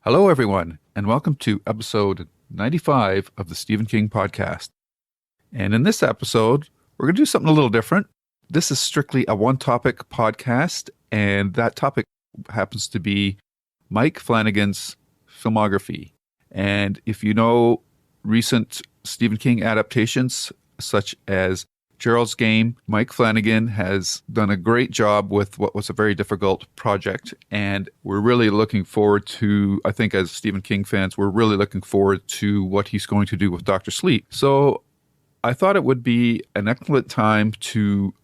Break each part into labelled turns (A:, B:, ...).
A: Hello, everyone, and welcome to episode 95 of the Stephen King podcast. And in this episode, we're going to do something a little different. This is strictly a one-topic podcast, and that topic happens to be Mike Flanagan's filmography. And if you know recent Stephen King adaptations, such as Gerald's Game, Mike Flanagan has done a great job with what was a very difficult project. And we're really looking forward to, I think as Stephen King fans, we're really looking forward to what he's going to do with Dr. Sleep. So I thought it would be an excellent time to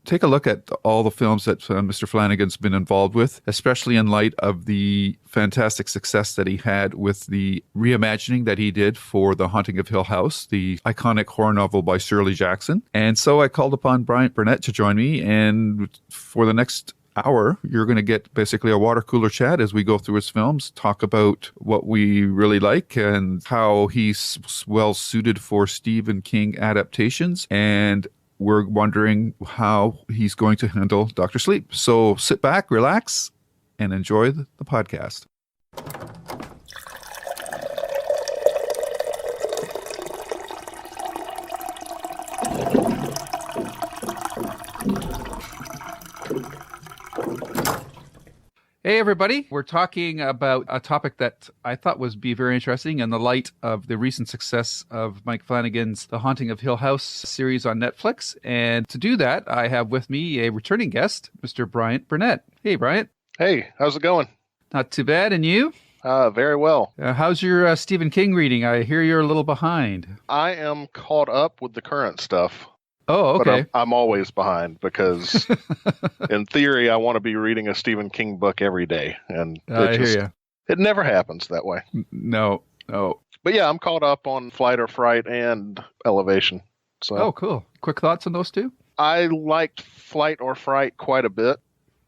A: take a look at all the films that Mr. Flanagan's been involved with, especially in light of the fantastic success that he had with the reimagining that he did for The Haunting of Hill House, the iconic horror novel by Shirley Jackson. And so I called upon Bryant Burnette to join me, and for the next hour, you're going to get basically a water cooler chat as we go through his films, talk about what we really like and how he's well suited for Stephen King adaptations, and we're wondering how he's going to handle Dr. Sleep. So sit back, relax, and enjoy the podcast. Hey, everybody. We're talking about a topic that I thought would be very interesting in the light of the recent success of Mike Flanagan's The Haunting of Hill House series on Netflix. And to do that, I have with me a returning guest, Mr. Bryant Burnette. Hey, Bryant.
B: Hey, how's it going?
A: Not too bad. And you?
B: Very well.
A: How's your Stephen King reading? I hear you're a little behind.
B: I am caught up with the current stuff.
A: Oh, okay.
B: But I'm always behind because, in theory, I want to be reading a Stephen King book every day, and it never happens that way.
A: No.
B: But yeah, I'm caught up on Flight or Fright and Elevation. So.
A: Oh, cool. Quick thoughts on those two?
B: I liked Flight or Fright quite a bit.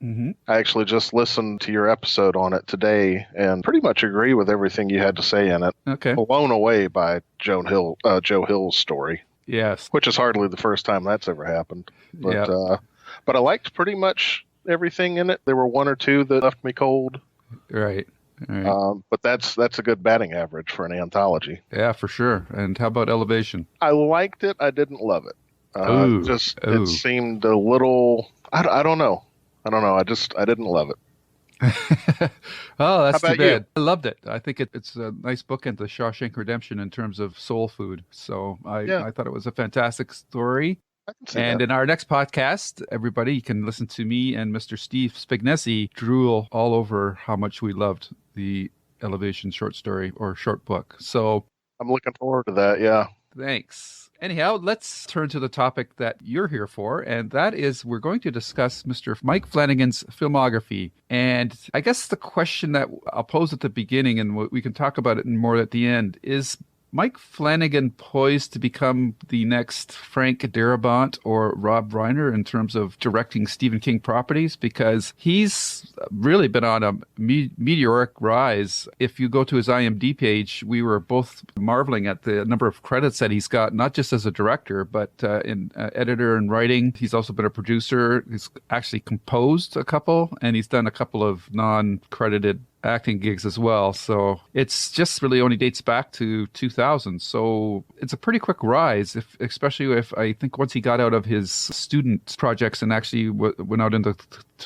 A: Mm-hmm.
B: I actually just listened to your episode on it today and pretty much agree with everything you had to say in it.
A: Okay.
B: Blown away by Joe Hill's story.
A: Yes.
B: Which is hardly the first time that's ever happened. But but I liked pretty much everything in it. There were one or two that left me cold.
A: Right.
B: But that's a good batting average for an anthology.
A: Yeah, for sure. And how about Elevation?
B: I liked it. I didn't love it. It seemed a little. I don't know. I didn't love it.
A: Oh, that's too bad.
B: You?
A: I loved it. I think it's a nice bookend to Shawshank Redemption in terms of soul food. So I thought it was a fantastic story.
B: I can see
A: and
B: that.
A: in our next podcast, everybody, you can listen to me and Mr. Steve Spignesi drool all over how much we loved the Elevation short story or short book. So
B: I'm looking forward to that. Yeah.
A: Thanks. Anyhow, let's turn to the topic that you're here for, and that is we're going to discuss Mr. Mike Flanagan's filmography. And I guess the question that I'll pose at the beginning, and we can talk about it more at the end, is Mike Flanagan poised to become the next Frank Darabont or Rob Reiner in terms of directing Stephen King properties? Because he's really been on a meteoric rise. If you go to his IMDb page, we were both marveling at the number of credits that he's got, not just as a director, but in editor and writing. He's also been a producer. He's actually composed a couple, and he's done a couple of non-credited acting gigs as well. So it's just really only dates back to 2000. So it's a pretty quick rise, especially if I think once he got out of his student projects and actually went out into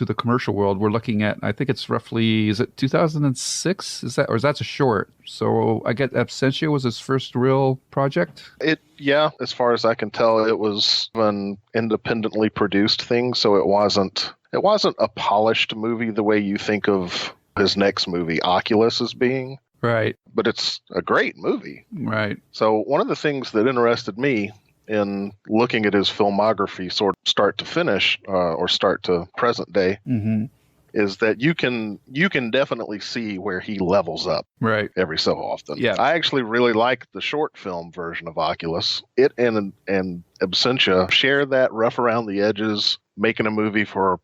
A: the commercial world, we're looking at, I think it's roughly, is it 2006? Is that a short? So I get Absentia was his first real project.
B: As far as I can tell, it was an independently produced thing. So it wasn't a polished movie the way you think of his next movie, Oculus, as being.
A: Right.
B: But it's a great movie.
A: Right.
B: So one of the things that interested me in looking at his filmography sort of start to finish or start to present day is that you can definitely see where he levels up
A: Right.
B: every so often.
A: Yeah.
B: I actually really like the short film version of Oculus. It and Absentia share that rough around the edges, making a movie for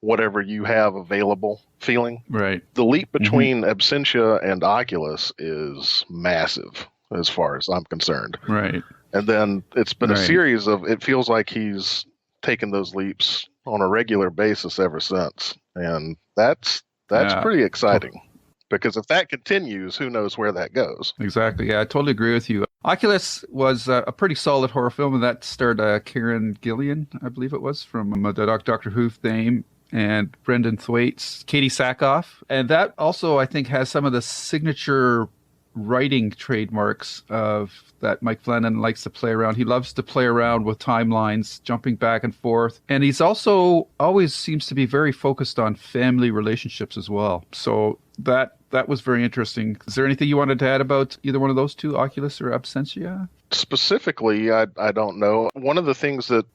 B: whatever you have available feeling.
A: Right.
B: The leap between Absentia and Oculus is massive as far as I'm concerned.
A: Right.
B: And then it's been a series of, it feels like he's taken those leaps on a regular basis ever since. And that's pretty exciting. Because if that continues, who knows where that goes?
A: Exactly. Yeah, I totally agree with you. Oculus was a pretty solid horror film, and that starred Kieran Gillian, I believe it was, from the Doctor Who fame, and Brendan Thwaites, Katie Sackhoff. And that also, I think, has some of the signature writing trademarks of that Mike Flanagan likes to play around. He loves to play around with timelines, jumping back and forth. And he's also always seems to be very focused on family relationships as well. So that was very interesting. Is there anything you wanted to add about either one of those two, Oculus or Absentia?
B: Specifically, I don't know. One of the things that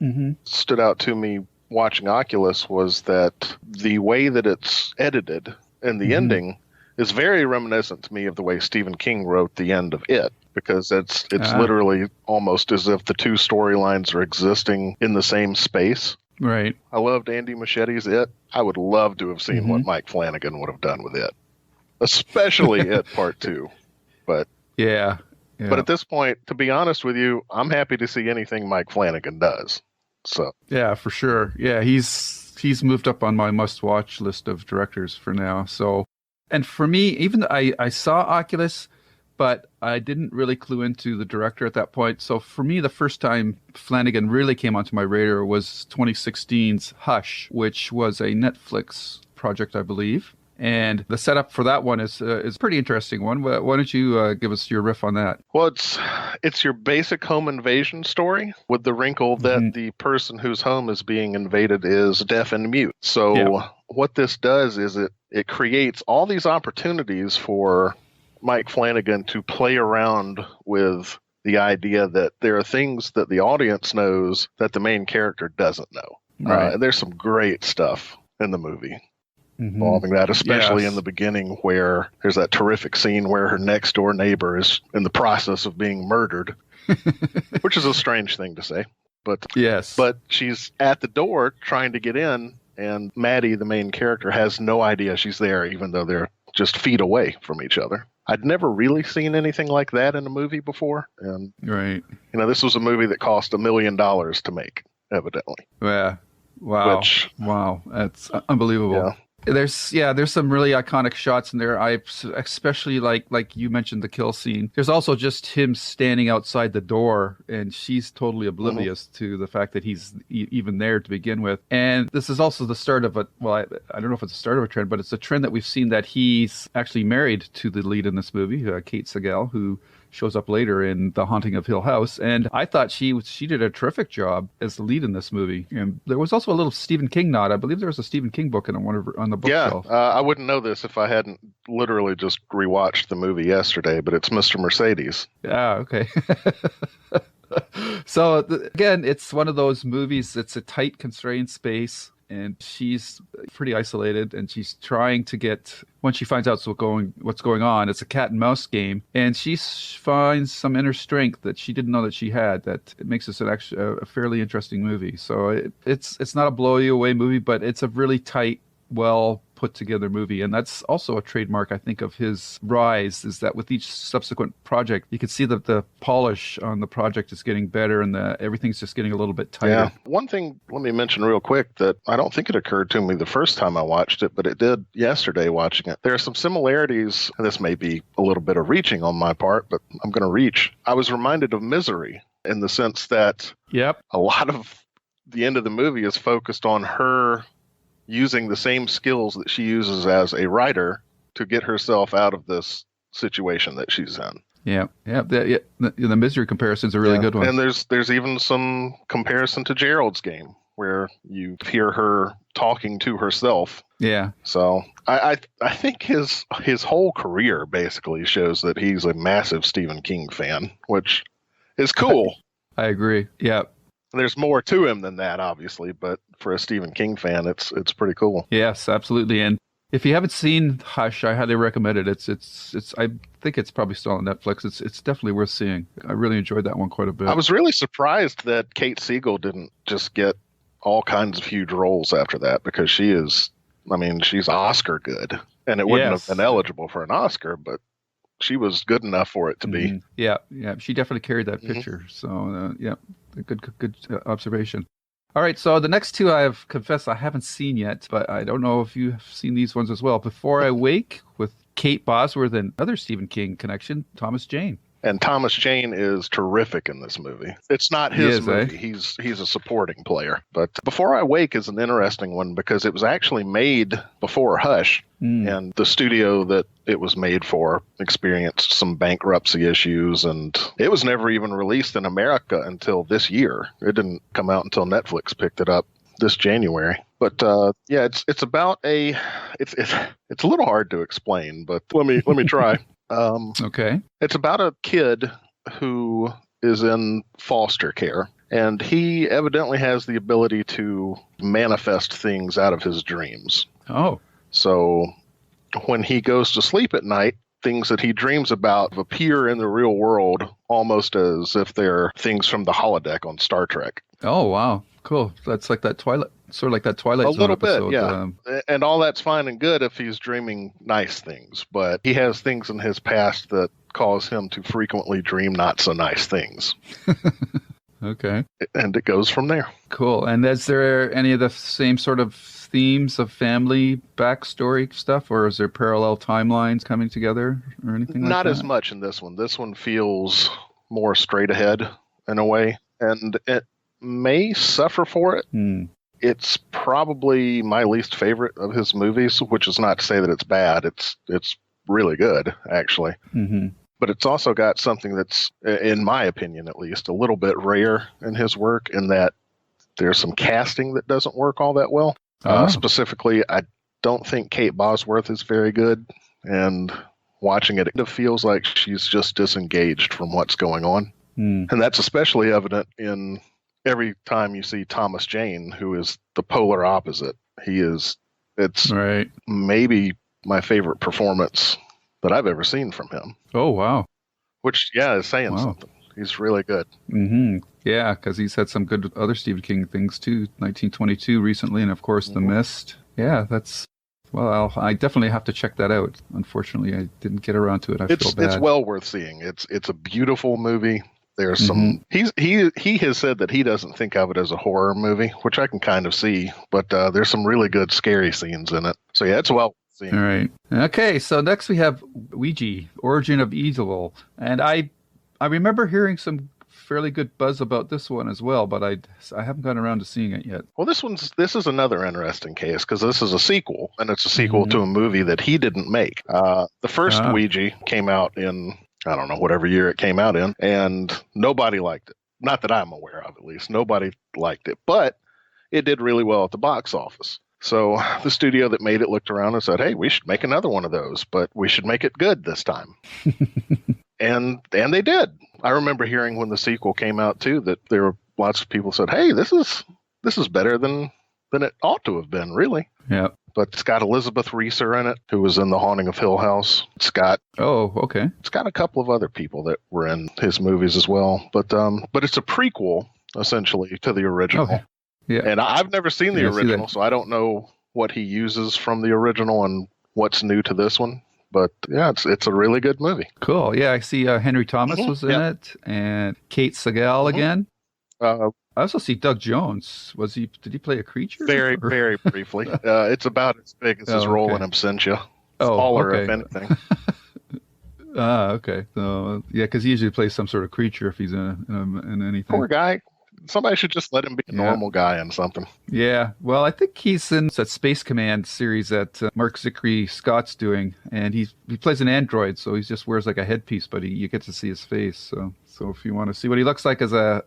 B: stood out to me watching Oculus was that the way that it's edited and the ending is very reminiscent to me of the way Stephen King wrote the end of It, because it's literally almost as if the two storylines are existing in the same space.
A: Right.
B: I loved Andy Muschietti It. I would love to have seen what Mike Flanagan would have done with It, especially It Part 2. But
A: yeah.
B: But at this point, to be honest with you, I'm happy to see anything Mike Flanagan does. So
A: yeah, for sure. Yeah, he's moved up on my must-watch list of directors for now. So, and for me, even though I saw Oculus, but I didn't really clue into the director at that point. So for me, the first time Flanagan really came onto my radar was 2016's Hush, which was a Netflix project, I believe. And the setup for that one is a pretty interesting one. Why don't you give us your riff on that?
B: Well, it's your basic home invasion story with the wrinkle that the person whose home is being invaded is deaf and mute. So what this does is it creates all these opportunities for Mike Flanagan to play around with the idea that there are things that the audience knows that the main character doesn't know.
A: Right.
B: There's some great stuff in the movie involving that, especially in the beginning, where there's that terrific scene where her next door neighbor is in the process of being murdered, which is a strange thing to say. But she's at the door trying to get in, and Maddie, the main character, has no idea she's there, even though they're just feet away from each other. I'd never really seen anything like that in a movie before. And, this was a movie that cost $1 million to make, evidently.
A: Yeah. Wow. Wow. That's unbelievable.
B: Yeah.
A: There's some really iconic shots in there. I especially like you mentioned the kill scene. There's also just him standing outside the door, and she's totally oblivious to the fact that he's even there to begin with. And this is also the start of I don't know if it's the start of a trend, but it's a trend that we've seen that he's actually married to the lead in this movie, Kate Siegel, who shows up later in The Haunting of Hill House. And I thought she did a terrific job as the lead in this movie. And there was also a little Stephen King nod. I believe there was a Stephen King book on the bookshelf.
B: Yeah, I wouldn't know this if I hadn't literally just rewatched the movie yesterday, but it's Mr. Mercedes.
A: Yeah, okay. So again, it's one of those movies. It's a tight, constrained space, and she's pretty isolated, and she's trying to get, when she finds out what's going on, it's a cat and mouse game, and she finds some inner strength that she didn't know that she had, that it makes this a fairly interesting movie. So it's not a blow you away movie, but it's a really tight, well put together movie. And that's also a trademark, I think, of his rise, is that with each subsequent project, you can see that the polish on the project is getting better, and everything's just getting a little bit tighter.
B: Yeah. One thing, let me mention real quick, that I don't think it occurred to me the first time I watched it, but it did yesterday watching it. There are some similarities, and this may be a little bit of reaching on my part, but I'm going to reach. I was reminded of Misery in the sense that a lot of the end of the movie is focused on her using the same skills that she uses as a writer to get herself out of this situation that she's in.
A: Yeah. The Misery comparison is a really good one.
B: And there's even some comparison to Gerald's game, where you hear her talking to herself.
A: Yeah.
B: So I think his whole career basically shows that he's a massive Stephen King fan, which is cool.
A: I agree. Yeah.
B: There's more to him than that, obviously, but for a Stephen King fan, it's pretty cool.
A: Yes, absolutely. And if you haven't seen Hush, I highly recommend it. It's I think it's probably still on Netflix. It's definitely worth seeing. I really enjoyed that one quite a bit.
B: I was really surprised that Kate Siegel didn't just get all kinds of huge roles after that, because she's Oscar good, and it wouldn't have been eligible for an Oscar, but she was good enough for it to be.
A: Yeah, she definitely carried that picture. So, good observation. All right, so the next two I have confessed I haven't seen yet, but I don't know if you've seen these ones as well. Before I Wake with Kate Bosworth and other Stephen King connection, Thomas Jane.
B: And Thomas Jane is terrific in this movie. It's not his movie. He's a supporting player. But Before I Wake is an interesting one because it was actually made before Hush. And the studio that it was made for experienced some bankruptcy issues, and it was never even released in America until this year. It didn't come out until Netflix picked it up this January. But it's about it's a little hard to explain, but let me try.
A: Okay.
B: It's about a kid who is in foster care, and he evidently has the ability to manifest things out of his dreams.
A: Oh.
B: So when he goes to sleep at night, things that he dreams about appear in the real world almost as if they're things from the holodeck on Star Trek.
A: Oh, wow. Cool. That's like that Twilight Zone episode.
B: Yeah. And all that's fine and good if he's dreaming nice things, but he has things in his past that cause him to frequently dream not so nice things.
A: Okay.
B: And it goes from there.
A: Cool. And is there any of the same sort of themes of family backstory stuff, or is there parallel timelines coming together or anything like that?
B: Not as much in this one. This one feels more straight ahead in a way, and it may suffer for it. It's probably my least favorite of his movies, which is not to say that it's bad. It's really good, actually. But it's also got something that's, in my opinion at least, a little bit rare in his work, in that there's some casting that doesn't work all that well. Specifically, I don't think Kate Bosworth is very good, and watching it, it feels like she's just disengaged from what's going on. And that's especially evident in every time you see Thomas Jane, who is the polar opposite. It's right. Maybe my favorite performance that I've ever seen from him.
A: Oh, wow.
B: Which, is saying something. He's really good.
A: Yeah, because he's had some good other Stephen King things too. 1922 recently, and of course The Mist. Yeah, I definitely have to check that out. Unfortunately, I didn't get around to it. I feel bad.
B: It's well worth seeing. It's a beautiful movie. There's some. He has said that he doesn't think of it as a horror movie, which I can kind of see. But there's some really good scary scenes in it. So yeah, it's well seen.
A: All right. Okay. So next we have Ouija, Origin of Evil, and I remember hearing some fairly good buzz about this one as well, but I haven't gotten around to seeing it yet.
B: Well, this is another interesting case because this is a sequel, and it's a sequel to a movie that he didn't make. The first Ouija came out in, I don't know, whatever year it came out in, and nobody liked it. Not that I'm aware of, at least. Nobody liked it, but it did really well at the box office. So the studio that made it looked around and said, hey, we should make another one of those, but we should make it good this time. And they did. I remember hearing when the sequel came out too that there were lots of people said, "Hey, this is better than it ought to have been, really."
A: Yeah.
B: But it's got Elizabeth Reeser in it, who was in The Haunting of Hill House. It's got It's got a couple of other people that were in his movies as well. But it's a prequel essentially to the original.
A: Okay. Yeah.
B: And I've never seen the original, so I don't know what he uses from the original and what's new to this one. But yeah, it's a really good movie.
A: Cool. Yeah, I see Henry Thomas was in it, and Kate Siegel again. I also see Doug Jones. Did he play a creature?
B: Very, very briefly. It's about as big as his role in Absentia. Smaller, if anything.
A: Okay. So yeah, because he usually plays some sort of creature if he's in anything.
B: Poor guy. Somebody should just let him be a normal guy in something.
A: Yeah. Well, I think he's in that Space Command series that Mark Zicree Scott's doing, and he plays an android, so he just wears like a headpiece, but you get to see his face. So if you want to see what he looks like as a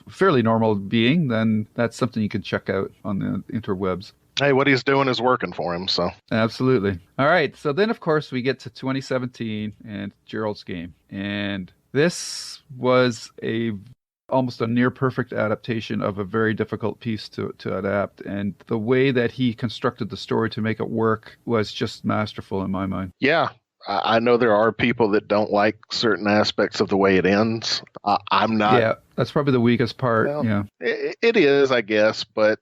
A: fairly normal being, then that's something you can check out on the interwebs.
B: Hey, what he's doing is working for him, so.
A: Absolutely. All right. So then, of course, we get to 2017 and Gerald's Game. And this was a almost a near perfect adaptation of a very difficult piece to adapt. And the way that he constructed the story to make it work was just masterful in my mind.
B: Yeah. I know there are people that don't like certain aspects of the way it ends. I'm not.
A: Yeah, that's probably the weakest part.
B: Well,
A: yeah.
B: It is, I guess, but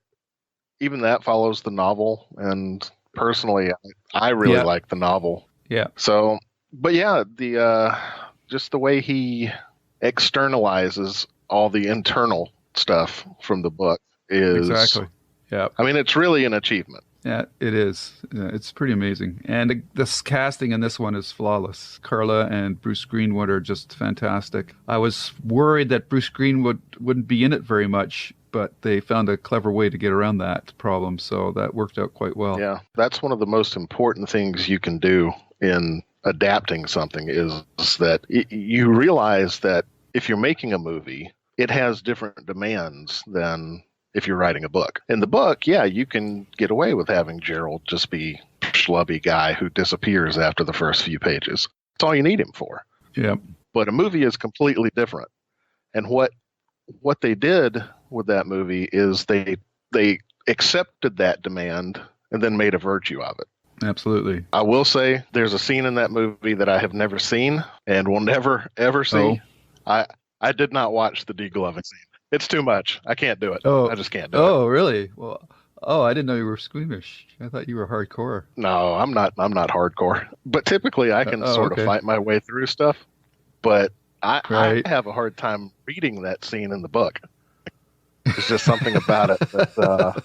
B: even that follows the novel. And personally, I really like the novel.
A: Yeah.
B: So, but yeah, just the way he externalizes all the internal stuff from the book is
A: exactly. Yeah.
B: I mean, it's really an achievement.
A: Yeah, it is. Yeah, it's pretty amazing. And this casting in this one is flawless. Carla and Bruce Greenwood are just fantastic. I was worried that Bruce Greenwood wouldn't be in it very much, but they found a clever way to get around that problem, so that worked out quite well.
B: Yeah, that's one of the most important things you can do in adapting something is that you realize that if you're making a movie, it has different demands than if you're writing a book. In the book, yeah, you can get away with having Gerald just be a schlubby guy who disappears after the first few pages. That's all you need him for.
A: Yeah.
B: But a movie is completely different. And what they did with that movie is they accepted that demand and then made a virtue of it.
A: Absolutely.
B: I will say there's a scene in that movie that I have never seen and will never, ever see. I did not watch the degloving scene. It's too much. I can't do it. I just can't do it.
A: Oh, really? Well, I didn't know you were squeamish. I thought you were hardcore.
B: No, I'm not hardcore. But typically I can sort of fight my way through stuff. But I have a hard time reading that scene in the book. There's just something about it that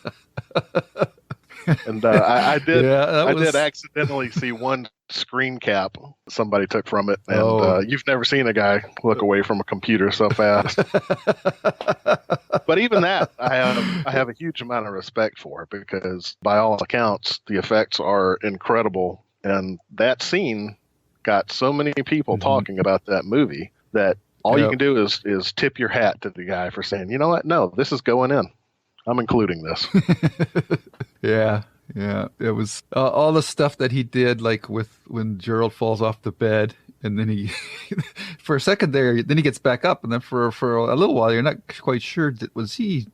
B: and I did accidentally see one screen cap somebody took from it, and you've never seen a guy look away from a computer so fast. But even that, I have a huge amount of respect for, because by all accounts, the effects are incredible, and that scene got so many people talking about that movie that all you can do is tip your hat to the guy for saying, you know what, no, this is going in. I'm including this.
A: Yeah. It was all the stuff that he did, like with when Gerald falls off the bed, and then he, for a second there, then he gets back up, and then for a little while, you're not quite sure, is he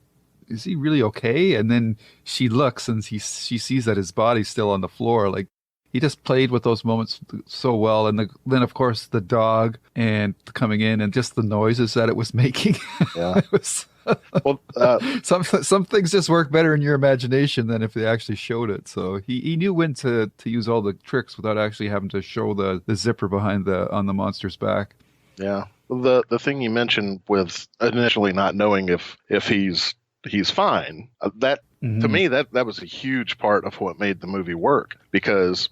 A: really okay? And then she looks, and she sees that his body's still on the floor. Like, he just played with those moments so well. And then, of course, the dog and coming in and just the noises that it was making.
B: Yeah.
A: It was, well, some things just work better in your imagination than if they actually showed it. So he knew when to use all the tricks without actually having to show the zipper behind on the monster's back.
B: Yeah. The thing you mentioned with initially not knowing if he's fine, that to me that was a huge part of what made the movie work, because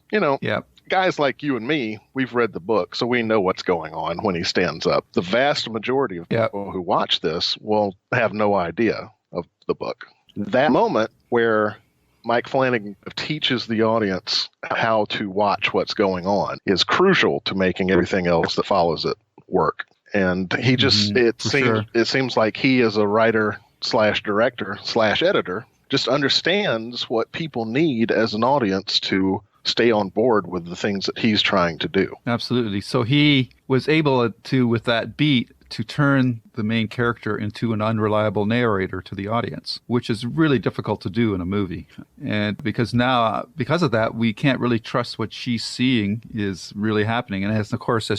B: guys like you and me, we've read the book, so we know what's going on when he stands up. The vast majority of people who watch this will have no idea of the book. That moment where Mike Flanagan teaches the audience how to watch what's going on is crucial to making everything else that follows it work. And he just it seems like he, as a writer / director / editor, just understands what people need as an audience to stay on board with the things that he's trying to do.
A: Absolutely. So he was able to, with that beat, to turn the main character into an unreliable narrator to the audience, which is really difficult to do in a movie. And because of that, we can't really trust what she's seeing is really happening. And of course,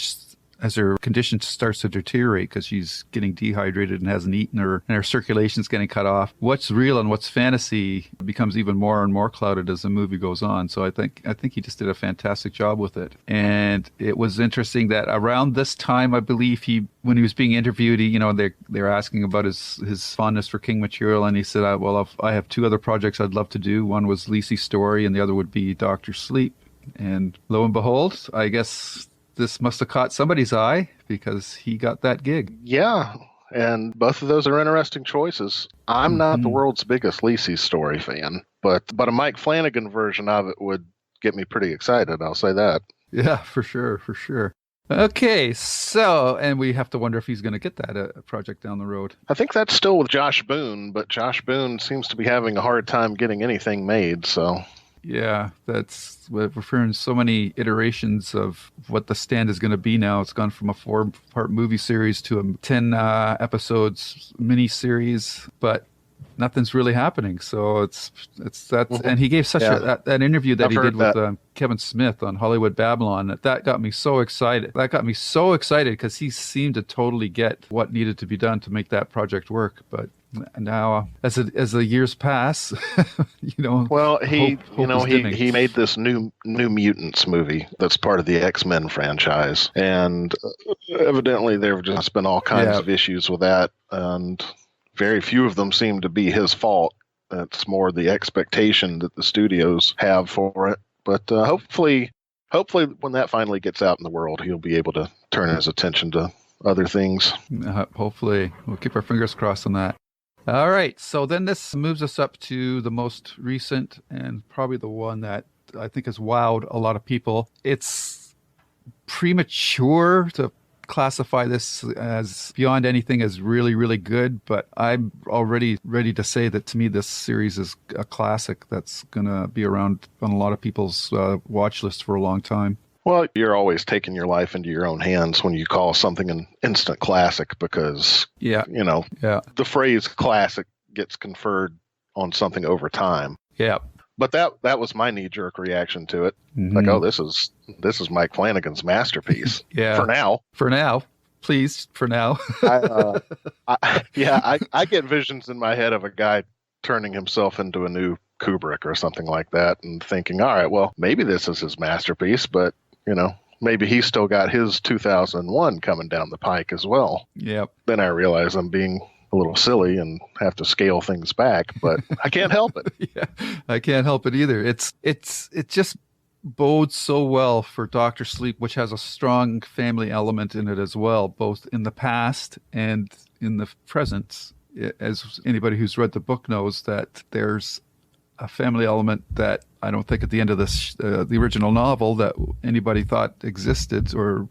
A: as her condition starts to deteriorate because she's getting dehydrated and hasn't eaten, and her circulation's getting cut off, what's real and what's fantasy becomes even more and more clouded as the movie goes on. So I think he just did a fantastic job with it. And it was interesting that around this time, I believe when he was being interviewed, they're asking about his fondness for King material, and he said, I have two other projects I'd love to do. One was Lisey's story, and the other would be Dr. Sleep. And lo and behold, I guess this must have caught somebody's eye, because he got that gig.
B: Yeah, and both of those are interesting choices. I'm not the world's biggest Lisey's story fan, but a Mike Flanagan version of it would get me pretty excited, I'll say that.
A: Yeah, for sure. Okay, so, and we have to wonder if he's going to get that project down the road.
B: I think that's still with Josh Boone, but Josh Boone seems to be having a hard time getting anything made, so
A: Yeah, we're hearing so many iterations of what the Stand is going to be now. It's gone from a 4-part movie series to a 10 episodes mini series, but nothing's really happening. So it's that, and he gave such that interview that
B: I've
A: he did
B: heard
A: with Kevin Smith on Hollywood Babylon. That got me so excited. That got me so excited because he seemed to totally get what needed to be done to make that project work. But now, as the years pass,
B: well, he
A: dimming.
B: he made this New Mutants movie that's part of the X-Men franchise, and evidently there have just been all kinds of issues with that, and very few of them seem to be his fault. It's more the expectation that the studios have for it. But hopefully when that finally gets out in the world, he'll be able to turn his attention to other things.
A: Hopefully. We'll keep our fingers crossed on that. All right. So then this moves us up to the most recent and probably the one that I think has wowed a lot of people. It's premature to classify this as beyond anything as really, really good, but I'm already ready to say that to me this series is a classic that's going to be around on a lot of people's watch list for a long time.
B: Well, you're always taking your life into your own hands when you call something an instant classic because, the phrase classic gets conferred on something over time.
A: Yeah.
B: But that was my knee-jerk reaction to it. Mm-hmm. Like, oh, this is Mike Flanagan's masterpiece.
A: Yeah. For now. Please, for now.
B: I get visions in my head of a guy turning himself into a new Kubrick or something like that and thinking, all right, well, maybe this is his masterpiece, but, maybe he's still got his 2001 coming down the pike as well.
A: Yep.
B: Then I realize I'm being a little silly and have to scale things back, but I can't help it.
A: Yeah, I can't help it either. It just bodes so well for Dr. Sleep, which has a strong family element in it as well, both in the past and in the present. As anybody who's read the book knows, that there's a family element that I don't think at the end of this, the original novel, that anybody thought existed or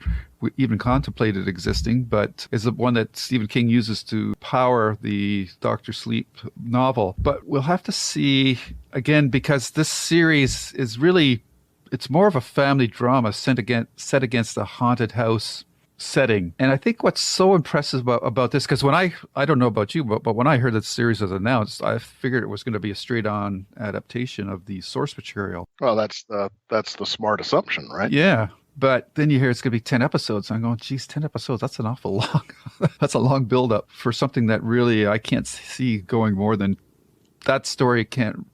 A: even contemplated existing, but is the one that Stephen King uses to power the Dr. Sleep novel. But we'll have to see, again, because this series is really, it's more of a family drama set against a haunted house setting. And I think what's so impressive about this, because when I don't know about you, but when I heard that the series was announced, I figured it was going to be a straight-on adaptation of the source material.
B: Well, that's the smart assumption, right?
A: Yeah. But then you hear it's going to be 10 episodes. I'm going, geez, 10 episodes, that's an awful long, that's a long build-up for something that really I can't see going more than, that story can't,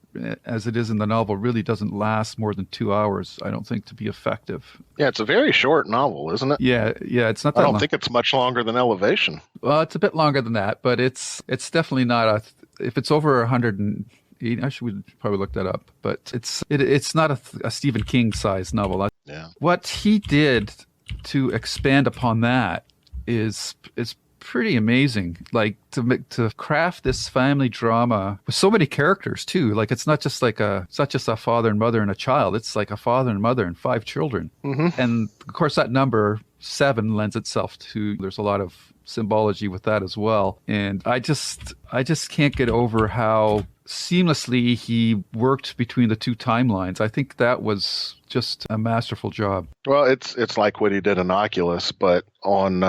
A: as it is in the novel, really doesn't last more than 2 hours, I don't think, to be effective.
B: Yeah, it's a very short novel, isn't it?
A: Yeah, it's not that
B: I don't think it's much longer than Elevation.
A: Well, it's a bit longer than that, but it's definitely not if it's over 180, I should probably look that up, but it's not a Stephen King sized novel.
B: Yeah.
A: What he did to expand upon that is pretty amazing. Like to craft this family drama with so many characters too. Like it's not just a father and mother and a child. It's like a father and mother and 5 children. Mm-hmm. And of course that number 7 lends itself to, there's a lot of symbology with that as well. And I just can't get over how seamlessly he worked between the 2 timelines. I think that was just a masterful job.
B: Well, it's like what he did in Oculus, but on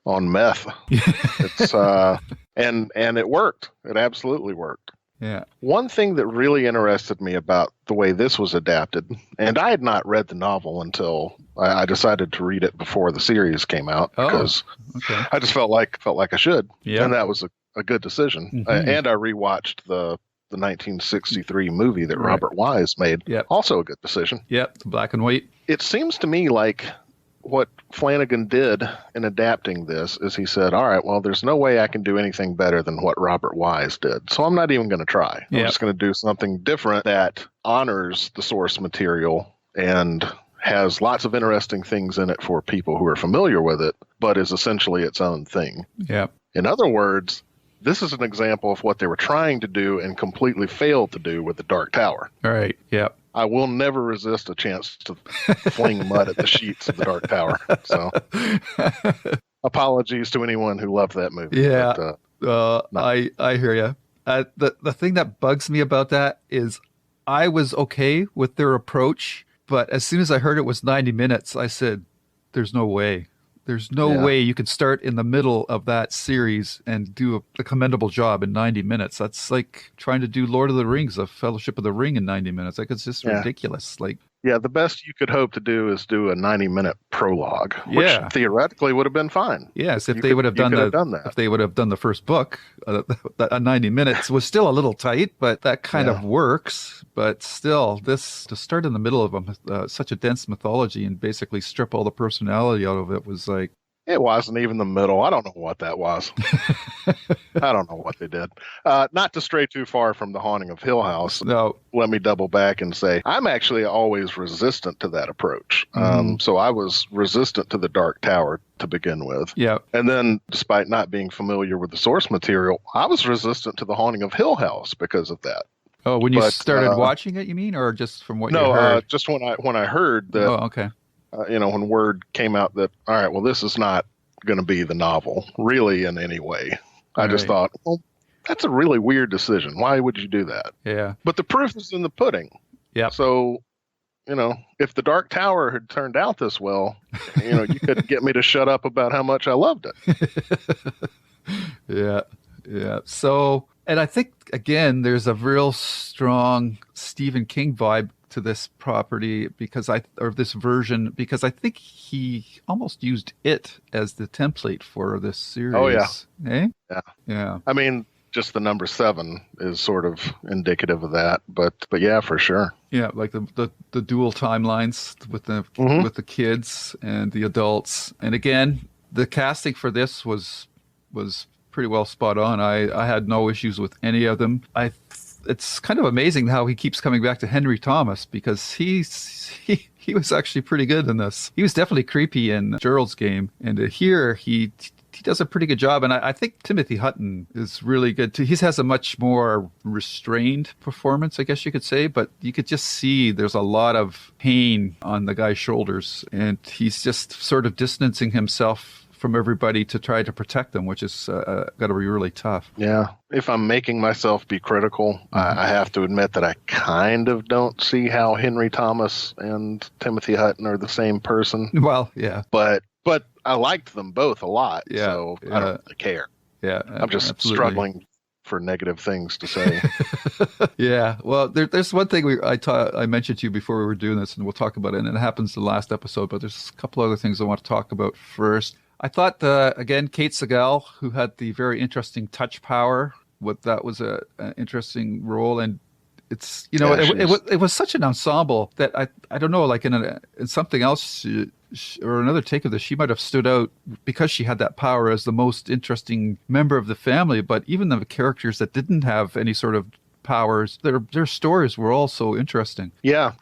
B: meth. It's and it worked. It absolutely worked.
A: Yeah.
B: One thing that really interested me about the way this was adapted, and I had not read the novel until I decided to read it before the series came out because I just felt like I should. Yeah. And that was a good decision. Mm-hmm. And I rewatched the 1963 movie that Robert Wise made. Yep. Also a good decision.
A: Yep, black and white.
B: It seems to me like what Flanagan did in adapting this is he said, all right, well, there's no way I can do anything better than what Robert Wise did. So I'm not even going to try. I'm just going to do something different that honors the source material and has lots of interesting things in it for people who are familiar with it, but is essentially its own thing.
A: Yeah.
B: In other words, this is an example of what they were trying to do and completely failed to do with The Dark Tower.
A: All right. Yep.
B: I will never resist a chance to fling mud at the sheets of The Dark Tower. So, apologies to anyone who loved that movie.
A: Yeah, I hear you. The thing that bugs me about that is I was okay with their approach, but as soon as I heard it was 90 minutes, I said, there's no way. There's no
B: Yeah.
A: way you could start in the middle of that series and do a commendable job in 90 minutes. That's like trying to do Lord of the Rings, a Fellowship of the Ring in 90 minutes. Like, it's just
B: Yeah.
A: ridiculous. Like,
B: Yeah, the best you could hope to do is do a 90-minute prologue, which
A: Yeah.
B: theoretically would have been fine.
A: yes, if
B: You
A: they
B: could-
A: would have
B: you
A: done
B: could
A: the
B: have done that.
A: if they would have done the first book, 90 minutes was still a little tight, but that kind
B: Yeah.
A: of works. But still, this to start in the middle of such a dense mythology and basically strip all the personality out of it was like,
B: It wasn't even the middle. I don't know what that was. I don't know what they did. Not to stray too far from The Haunting of Hill House,
A: no,
B: let me double back and say I'm actually always resistant to that approach.
A: Mhm.
B: So I was resistant to the Dark Tower to begin with.
A: yeah,
B: And then, despite not being familiar with the source material, I was resistant to The Haunting of Hill House because of that.
A: oh, when you
B: But,
A: started watching it, you mean, or just from what you
B: No,
A: heard?
B: just when I heard that,
A: Oh, okay.
B: when word came out that, all right, well, this is not going to be the novel, really, in any way. I just
A: Right.
B: thought, well, that's a really weird decision. Why would you do that?
A: Yeah,
B: But the proof is in the pudding.
A: Yep.
B: So, if the Dark Tower had turned out this well, you couldn't get me to shut up about how much I loved it.
A: yeah, yeah. So, and I think again, there's a real strong Stephen King vibe to this property this version, because I think he almost used it as the template for this series.
B: Oh, yeah.
A: Eh?
B: Yeah.
A: Yeah.
B: I mean, just the number 7 is sort of indicative of that, but yeah, for sure.
A: Yeah, like the dual timelines with the
B: Mhm.
A: with the kids and the adults. And again, the casting for this was pretty well spot on. I had no issues with any of them. It's kind of amazing how he keeps coming back to Henry Thomas, because he was actually pretty good in this. He was definitely creepy in Gerald's Game, and here he does a pretty good job. And I think Timothy Hutton is really good too. He has a much more restrained performance, I guess you could say, but you could just see there's a lot of pain on the guy's shoulders, and he's just sort of distancing himself from everybody to try to protect them, which is got to be really tough.
B: Yeah. If I'm making myself be critical, I have to admit that I kind of don't see how Henry Thomas and Timothy Hutton are the same person.
A: Well, yeah,
B: But I liked them both a lot,
A: Yeah,
B: so I
A: yeah.
B: don't really care.
A: yeah.
B: I'm just
A: absolutely.
B: struggling for negative things to say.
A: Yeah, well, there's one thing I mentioned to you before we were doing this, and we'll talk about it, and it happens in the last episode, but there's a couple other things I want to talk about first. I thought, again, Kate Siegel, who had the very interesting touch power, that was an interesting role, and it's,
B: Yeah,
A: it was such an ensemble that I don't know, like in something else or another take of this, she might have stood out because she had that power as the most interesting member of the family. But even the characters that didn't have any sort of powers, their stories were all so interesting.
B: Yeah,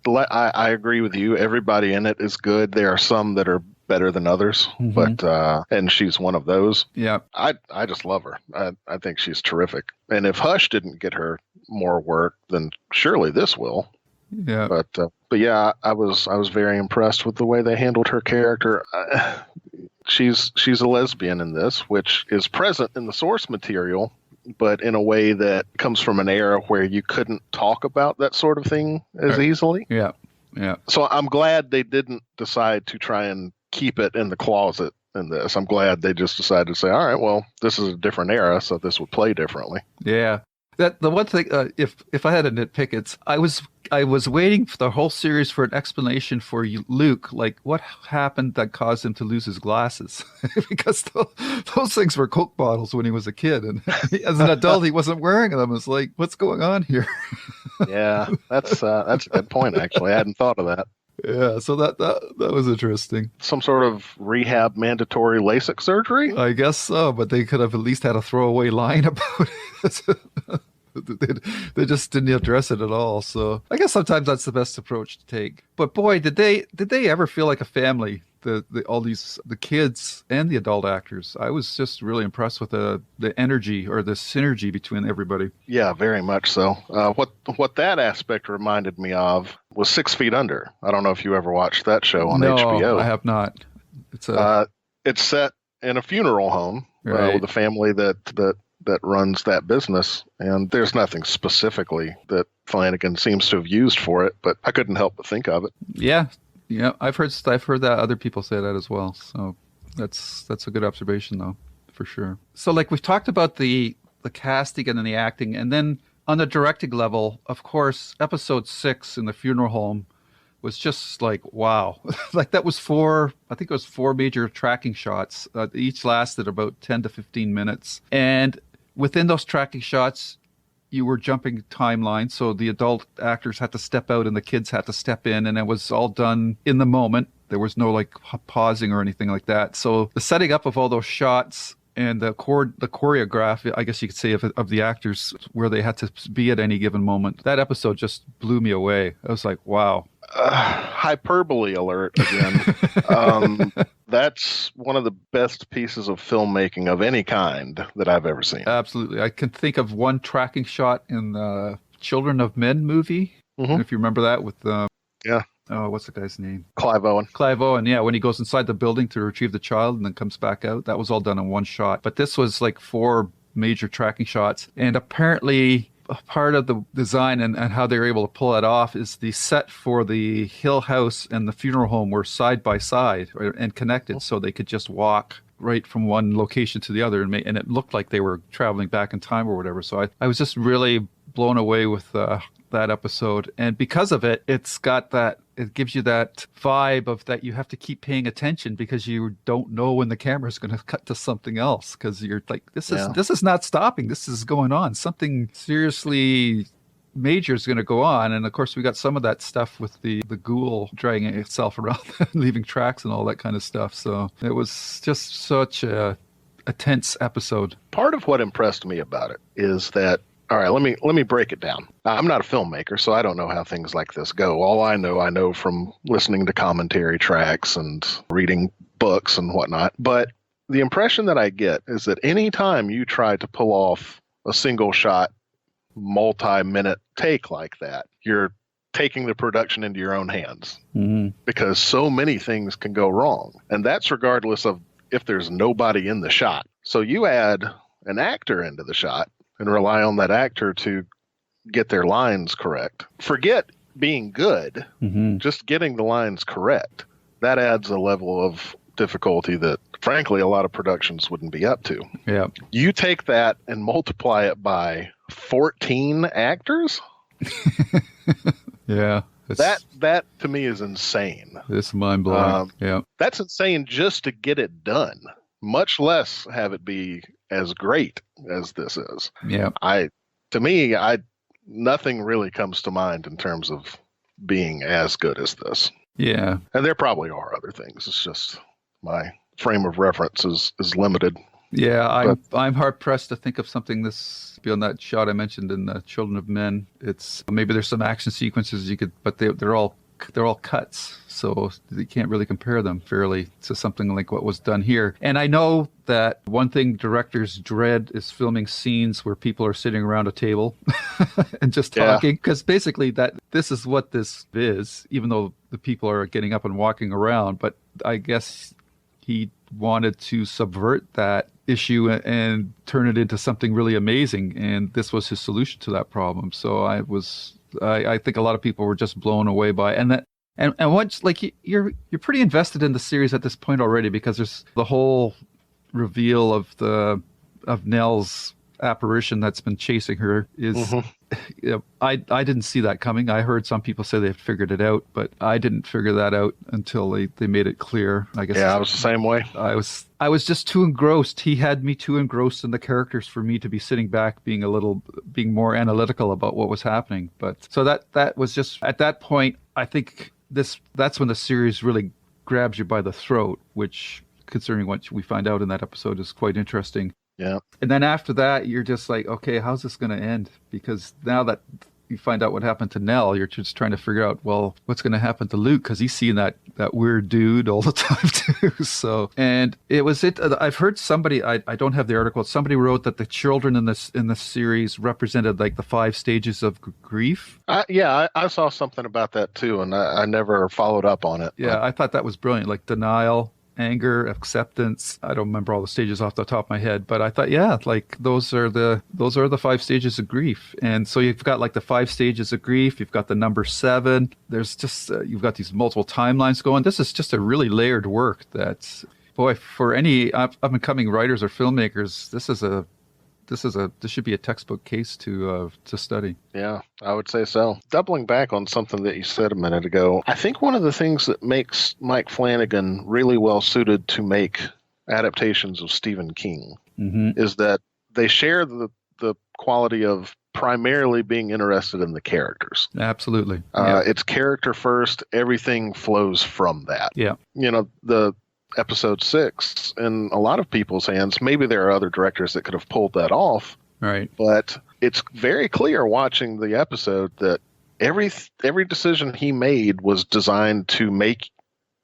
B: I agree with you. Everybody in it is good. There are some that are better than others, but and she's one of those.
A: Yeah,
B: I just love her. I think she's terrific. And if Hush didn't get her more work, then surely this will.
A: yeah,
B: But yeah, I was very impressed with the way they handled her character. She's a lesbian in this, which is present in the source material, but in a way that comes from an era where you couldn't talk about that sort of thing as easily.
A: yeah, yeah.
B: So I'm glad they didn't decide to try and keep it in the closet in this. I'm glad they just decided to say, all right, well, this is a different era, so this would play differently.
A: Yeah. That the one thing, if I had to nitpick, it's I was waiting for the whole series for an explanation for Luke, like what happened that caused him to lose his glasses, because those things were Coke bottles when he was a kid, and as an adult he wasn't wearing them. It's like, what's going on here?
B: Yeah, that's a good point. Actually, I hadn't thought of that.
A: Yeah, so that was interesting.
B: Some sort of rehab mandatory LASIK surgery?
A: I guess so, but they could have at least had a throwaway line about it. They just didn't address it at all. So I guess sometimes that's the best approach to take. But boy, did they ever feel like a family? The kids and the adult actors. I was just really impressed with the energy or the synergy between everybody.
B: Yeah, very much so. What that aspect reminded me of was 6 Feet Under. I don't know if you ever watched that show on HBO.
A: No, I have not. It's
B: It's set in a funeral home
A: Right.
B: with a family that that runs that business. And there's nothing specifically that Flanagan seems to have used for it, but I couldn't help but think of it.
A: Yeah. Yeah. I've heard that other people say that as well. So that's a good observation though, for sure. So like we've talked about the casting and then the acting, and then on the directing level, of course, episode 6 in the funeral home was just like, wow. Like that was I think it was 4 major tracking shots. Each lasted about 10 to 15 minutes. And within those tracking shots, you were jumping timelines. So the adult actors had to step out and the kids had to step in, and it was all done in the moment. There was no like pausing or anything like that. So the setting up of all those shots and the choreograph, I guess you could say, of the actors, where they had to be at any given moment. That episode just blew me away. I was like, wow.
B: Hyperbole alert again. That's one of the best pieces of filmmaking of any kind that I've ever seen.
A: Absolutely. I can think of one tracking shot in the Children of Men movie. Mm-hmm. If you remember that with
B: yeah.
A: Oh, what's the guy's name?
B: Clive Owen.
A: Clive Owen, yeah. When he goes inside the building to retrieve the child and then comes back out. That was all done in one shot. But this was like 4 major tracking shots. And apparently a part of the design and how they were able to pull that off is the set for the Hill House and the funeral home were side by side and connected. So they could just walk right from one location to the other. And it looked like they were traveling back in time or whatever. So I was just really blown away with that episode. And because of it, it gives you that vibe of that you have to keep paying attention because you don't know when the camera's going to cut to something else, because you're like, this is not stopping. This is going on. Something seriously major is going to go on. And of course, we got some of that stuff with the ghoul dragging itself around, leaving tracks and all that kind of stuff. So it was just such a tense episode.
B: Part of what impressed me about it is that, all right, let me break it down. I'm not a filmmaker, so I don't know how things like this go. All I know from listening to commentary tracks and reading books and whatnot. But the impression that I get is that any time you try to pull off a single shot, multi-minute take like that, you're taking the production into your own hands. Mm-hmm. Because so many things can go wrong. And that's regardless of if there's nobody in the shot. So you add an actor into the shot and rely on that actor to get their lines correct. Forget being good, just getting the lines correct. That adds a level of difficulty that, frankly, a lot of productions wouldn't be up to.
A: Yeah.
B: You take that and multiply it by 14 actors?
A: Yeah.
B: That to me is insane.
A: It's mind-blowing. Yeah.
B: That's insane just to get it done, much less have it be as great as this is.
A: Yeah.
B: Nothing really comes to mind in terms of being as good as this.
A: Yeah.
B: And there probably are other things. It's just my frame of reference is limited.
A: Yeah, I'm hard pressed to think of something this beyond that shot I mentioned in the Children of Men. It's maybe there's some action sequences but they're all cuts, so you can't really compare them fairly to something like what was done here. And I know that one thing directors dread is filming scenes where people are sitting around a table and just talking, because basically this is what this is, even though the people are getting up and walking around. But I guess he wanted to subvert that issue and turn it into something really amazing, and this was his solution to that problem. So I think a lot of people were just blown away by it. And once, like, you're pretty invested in the series at this point already, because there's the whole reveal of Nell's apparition that's been chasing her is I didn't see that coming. I heard some people say they figured it out, but I didn't figure that out until they made it clear. I guess.
B: Yeah, I was the same way.
A: I was just too engrossed. He had me too engrossed in the characters for me to be sitting back being more analytical about what was happening. But so that was just, at that point, I think that's when the series really grabs you by the throat, which, considering what we find out in that episode, is quite interesting.
B: Yeah.
A: And then after that, you're just like, okay, how's this going to end? Because now that you find out what happened to Nell, you're just trying to figure out, well, what's going to happen to Luke? Because he's seeing that weird dude all the time too. So, and I've heard somebody, I don't have the article, somebody wrote that the children in this series represented like the 5 stages of grief.
B: I saw something about that too, and I never followed up on it.
A: Yeah, I thought that was brilliant. Like denial, anger, acceptance. I don't remember all the stages off the top of my head, but I thought, yeah, like those are the 5 stages of grief. And so you've got like the 5 stages of grief. You've got the number 7. There's just you've got these multiple timelines going. This is just a really layered work. That's, boy, for any up and coming writers or filmmakers, this should be a textbook case to study.
B: Yeah, I would say so. Doubling back on something that you said a minute ago, I think one of the things that makes Mike Flanagan really well suited to make adaptations of Stephen King is that they share the quality of primarily being interested in the characters.
A: Absolutely.
B: It's character first. Everything flows from that.
A: Yeah.
B: The episode 6 in a lot of people's hands. Maybe there are other directors that could have pulled that off.
A: Right.
B: But it's very clear watching the episode that every decision he made was designed to make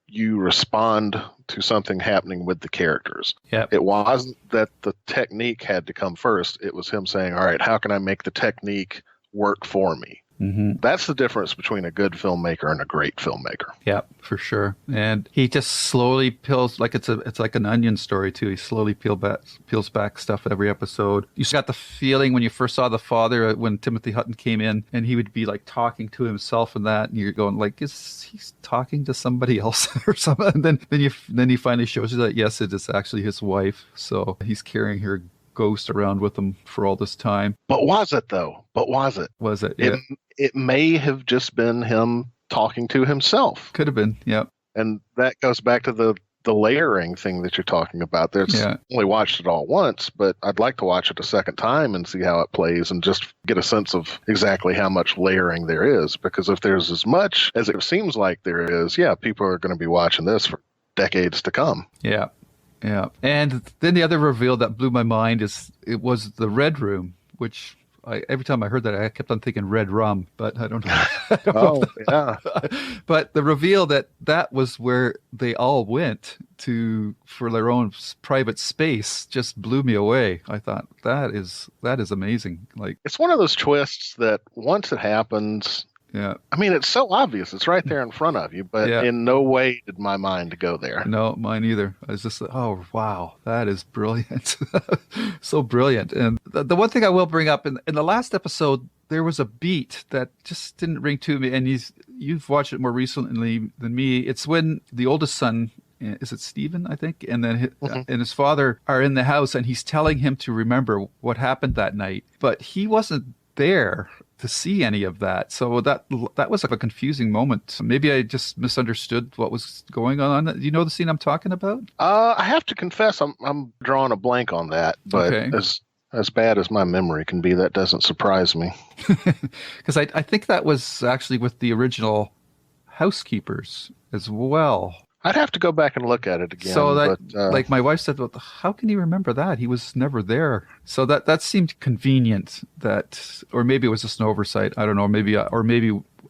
B: you respond to something happening with the characters.
A: Yep.
B: It wasn't that the technique had to come first. It was him saying, all right, how can I make the technique work for me? That's the difference between a good filmmaker and a great filmmaker.
A: Yeah, for sure. And he just slowly peels, like it's like an onion story too. He slowly peels back stuff every episode. You got the feeling when you first saw the father, when Timothy Hutton came in, and he would be like talking to himself and that, and you're going like, is he talking to somebody else or something? And then he finally shows you that yes, it is actually his wife. So he's carrying her ghost around with him for all this time.
B: But was it though? Was it?
A: Yeah.
B: It may have just been him talking to himself.
A: Could have been, yeah.
B: And that goes back to the layering thing that you're talking about. Only watched it all once, but I'd like to watch it a second time and see how it plays and just get a sense of exactly how much layering there is. Because if there's as much as it seems like there is, yeah, people are going to be watching this for decades to come.
A: Yeah. Yeah. And then the other reveal that blew my mind it was the Red Room, which every time I heard that, I kept on thinking Red Rum, but I don't know.
B: Yeah.
A: But the reveal that was where they all went for their own private space just blew me away. I thought that is amazing. Like,
B: it's one of those twists that once it happens,
A: yeah.
B: I mean, it's so obvious. It's right there in front of you, but in no way did my mind go there.
A: No, mine either. I was just like, oh, wow, that is brilliant. So brilliant. And the one thing I will bring up, in the last episode, there was a beat that just didn't ring to me. And you've watched it more recently than me. It's when the oldest son, is it Stephen, I think? And then and his father are in the house, and he's telling him to remember what happened that night. But he wasn't there to see any of that. So that was like a confusing moment. Maybe I just misunderstood what was going on. Do you know the scene I'm talking about?
B: I have to confess, I'm drawing a blank on that, but
A: okay.
B: As bad as my memory can be, that doesn't surprise me.
A: Because I think that was actually with the original housekeepers as well.
B: I'd have to go back and look at it again.
A: So that, like my wife said, well, how can you remember that? He was never there. So that seemed convenient. Or maybe it was just an oversight. I don't know. Maybe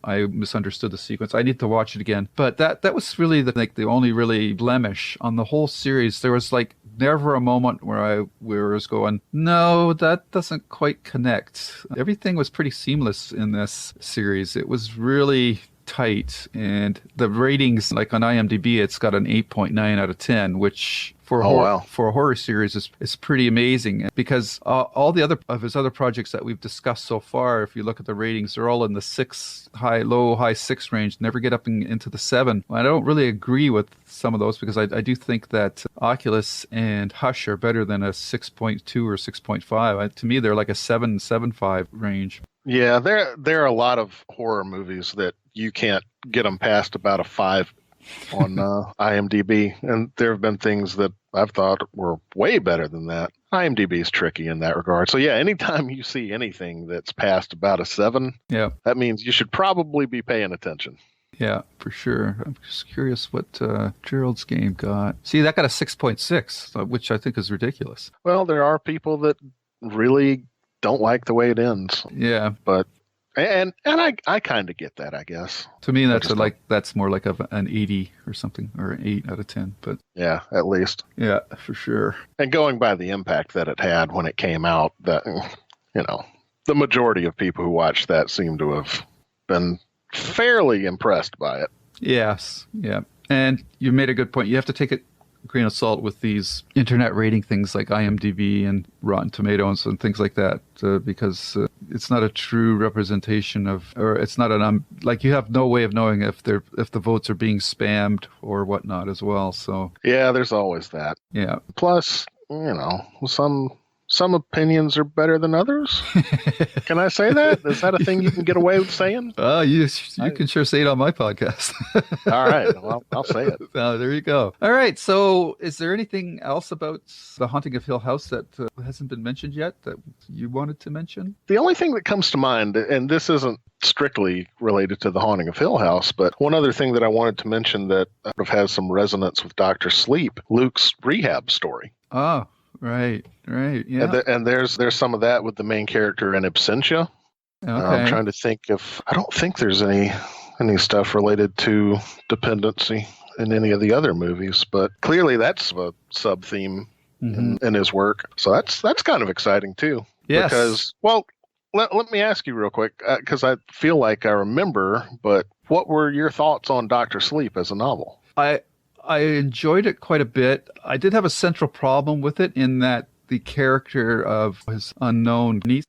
A: I misunderstood the sequence. I need to watch it again. But that was really the only really blemish on the whole series. There was like never a moment where I was going, no, that doesn't quite connect. Everything was pretty seamless in this series. It was really tight, and the ratings, like on IMDb, it's got an 8.9 out of 10, which for a horror series is pretty amazing, because all the his other projects that we've discussed so far, if you look at the ratings, they're all in the low high 6 range, never get up into the 7. I don't really agree with some of those, because I do think that Oculus and Hush are better than a 6.2 or 6.5. To me, they're like a 7.5 range.
B: Yeah, there are a lot of horror movies that you can't get them past about a 5 on IMDb, and there have been things that I've thought were way better than that. IMDb is tricky in that regard. So yeah, anytime you see anything that's past about a 7, that means you should probably be paying attention.
A: Yeah, for sure. I'm just curious what Gerald's game got. See, that got a 6.6, which I think is ridiculous.
B: Well, there are people that really don't like the way it ends.
A: Yeah.
B: But and I kind of get that, I guess.
A: To me, that's more like an 80 or something, or an 8 out of 10. But
B: yeah, at least.
A: Yeah, for sure.
B: And going by the impact that it had when it came out, that the majority of people who watched that seem to have been fairly impressed by it.
A: Yes. Yeah. And you made a good point. You have to take it grain of salt with these internet rating things like IMDb and Rotten Tomatoes and things like that, because it's not a true representation of, or it's not like you have no way of knowing if the votes are being spammed or whatnot as well. So
B: yeah, there's always that.
A: yeah.
B: Plus, some opinions are better than others. Can I say that? Is that a thing you can get away with saying?
A: You can sure say it on my podcast.
B: All right. Well, I'll say it.
A: There you go. All right. So is there anything else about The Haunting of Hill House that hasn't been mentioned yet that you wanted to mention?
B: The only thing that comes to mind, and this isn't strictly related to The Haunting of Hill House, but one other thing that I wanted to mention that sort of has some resonance with Dr. Sleep, Luke's rehab story.
A: Oh, right, yeah.
B: And there's some of that with the main character in absentia.
A: Okay.
B: I'm trying to think I don't think there's any stuff related to dependency in any of the other movies, but clearly that's a sub theme in his work. So that's kind of exciting too.
A: Yes.
B: Because, well, let me ask you real quick, because I feel like I remember, but what were your thoughts on Dr. Sleep as a novel?
A: I enjoyed it quite a bit. I did have a central problem with it in that the character of his unknown niece,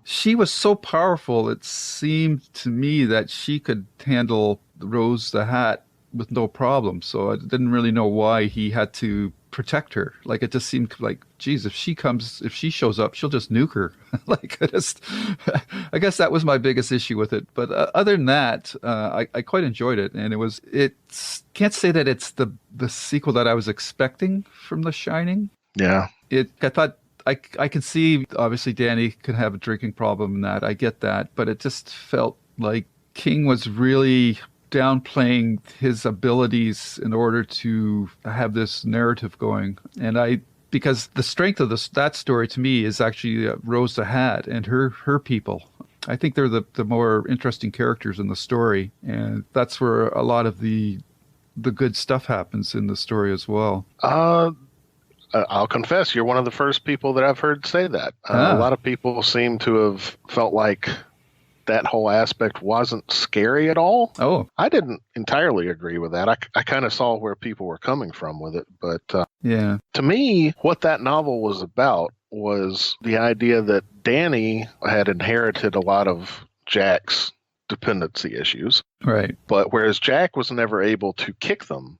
A: she was so powerful, it seemed to me that she could handle Rose the Hat with no problem. So I didn't really know why he had to protect her. Like, it just seemed like, geez, if she shows up, she'll just nuke her. I guess that was my biggest issue with it. But other than that, I quite enjoyed it. And can't say that it's the sequel that I was expecting from The Shining.
B: Yeah.
A: I thought, I can see, obviously, Danny could have a drinking problem in that. I get that. But it just felt like King was really downplaying his abilities in order to have this narrative going. And because the strength of that story to me is actually Rose the Hat and her people. I think they're the more interesting characters in the story. And that's where a lot of the good stuff happens in the story as well.
B: I'll confess, you're one of the first people that I've heard say that. A lot of people seem to have felt like that whole aspect wasn't scary at all.
A: Oh.
B: I didn't entirely agree with that. I kind of saw where people were coming from with it. But
A: yeah,
B: to me, what that novel was about was the idea that Danny had inherited a lot of Jack's dependency issues.
A: Right.
B: But whereas Jack was never able to kick them,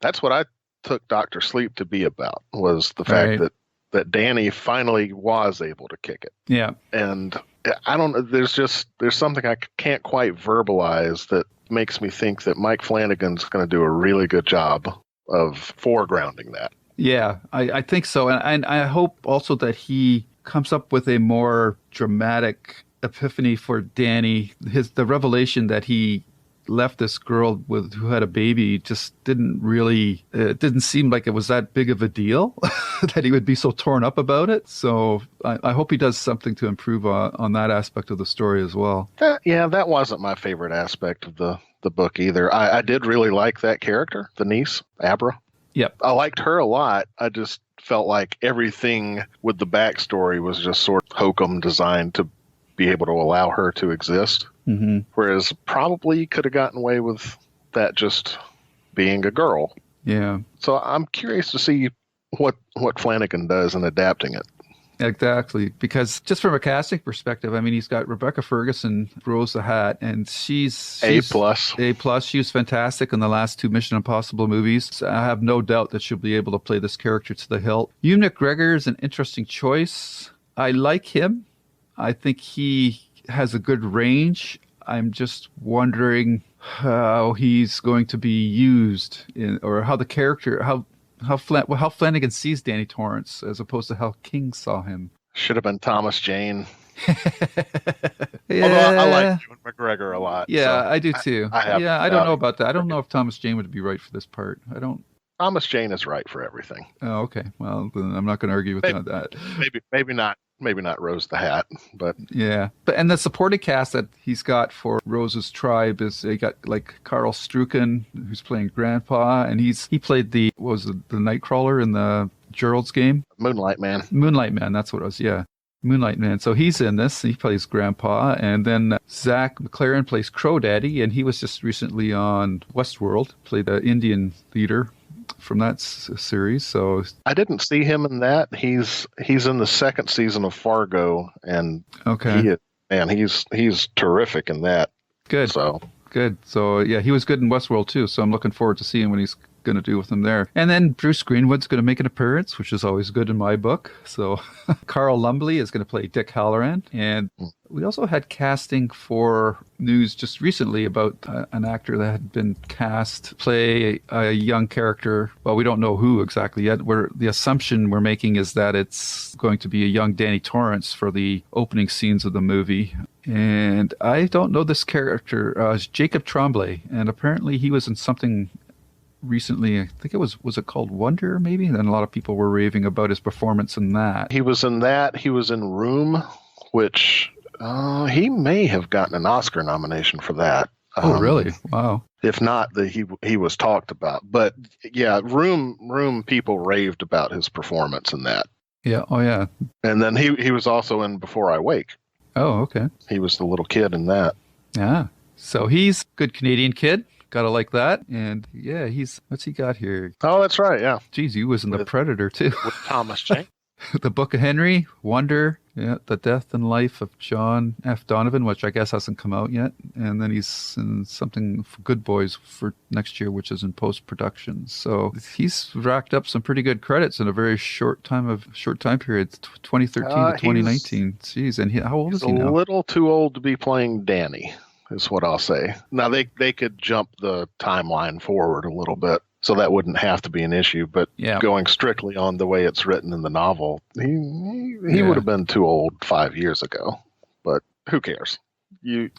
B: that's what I took Dr. Sleep to be about, was the fact that Danny finally was able to kick it.
A: Yeah.
B: And I don't know, there's something I can't quite verbalize that makes me think that Mike Flanagan's going to do a really good job of foregrounding that.
A: Yeah, I think so. And I hope also that he comes up with a more dramatic epiphany for Danny. The revelation that he left this girl who had a baby just it didn't seem like it was that big of a deal that he would be so torn up about it. So I hope he does something to improve on that aspect of the story as well.
B: That wasn't my favorite aspect of the book either. I did really like that character, the niece, Abra.
A: Yep.
B: I liked her a lot. I just felt like everything with the backstory was just sort of hokum designed to be able to allow her to exist.
A: Mm-hmm.
B: Whereas probably could have gotten away with that just being a girl.
A: Yeah.
B: So I'm curious to see what Flanagan does in adapting it.
A: Exactly. Because just from a casting perspective, I mean, he's got Rebecca Ferguson, Rose the Hat, and she's
B: A+.
A: She was fantastic in the last two Mission Impossible movies. So I have no doubt that she'll be able to play this character to the hilt. Ewan McGregor is an interesting choice. I like him. I think he has a good range. I'm just wondering how he's going to be used or how the character, how Flanagan sees Danny Torrance as opposed to how King saw him.
B: Should have been Thomas Jane.
A: Yeah.
B: Although I like Ewan McGregor a lot.
A: Yeah,
B: so
A: I do too. I don't know about that. I don't know if Thomas Jane would be right for this part.
B: Thomas Jane is right for everything.
A: Oh, okay. Well, then I'm not going to argue with that.
B: Maybe not Rose the Hat, but
A: yeah. And the supporting cast that he's got for Rose's tribe is he got like Carl Strucken, who's playing Grandpa, and he played the Nightcrawler in the Gerald's game.
B: Moonlight Man.
A: That's what it was. Yeah. Moonlight Man. So he's in this. He plays Grandpa. And then Zach McLaren plays Crow Daddy. And he was just recently on Westworld, played the Indian leader. from that series. So
B: I didn't see him in that. He's in the second season of Fargo, and
A: okay,
B: he's terrific in that.
A: good.
B: So
A: Good. So, yeah, he was good in Westworld, too. So I'm looking forward to seeing what he's going to do with him there. And then Bruce Greenwood's going to make an appearance, which is always good in my book. So Carl Lumbly is going to play Dick Halloran. And we also had casting for news just recently about an actor that had been cast to play a young character. Well, we don't know who exactly yet. The assumption we're making is that it's going to be a young Danny Torrance for the opening scenes of the movie. And I don't know this character. It's Jacob Tremblay, and apparently he was in something recently. I think it was it called Wonder, maybe? And a lot of people were raving about his performance in that.
B: he was in that. He was in Room, which he may have gotten an Oscar nomination for that.
A: Oh, really? Wow.
B: If not, he was talked about. But yeah, Room people raved about his performance in that.
A: Yeah. Oh, yeah.
B: And then he was also in Before I Wake.
A: Oh, okay.
B: He was the little kid in that.
A: Yeah. So he's a good Canadian kid. Gotta like that. And yeah, what's he got here?
B: Oh, that's right. Yeah.
A: Geez, he was in The Predator, too.
B: With Thomas Jane.
A: The Book of Henry, Wonder, yeah, The Death and Life of John F. Donovan, which I guess hasn't come out yet. And then he's in something for Good Boys for next year, which is in post-production. So he's racked up some pretty good credits in a very short time period, 2013 to 2019. Jeez, and how old is he now?
B: He's a little too old to be playing Danny, is what I'll say. Now, they could jump the timeline forward a little bit, so that wouldn't have to be an issue. But going strictly on the way it's written in the novel, he would have been too old 5 years ago. But who cares? You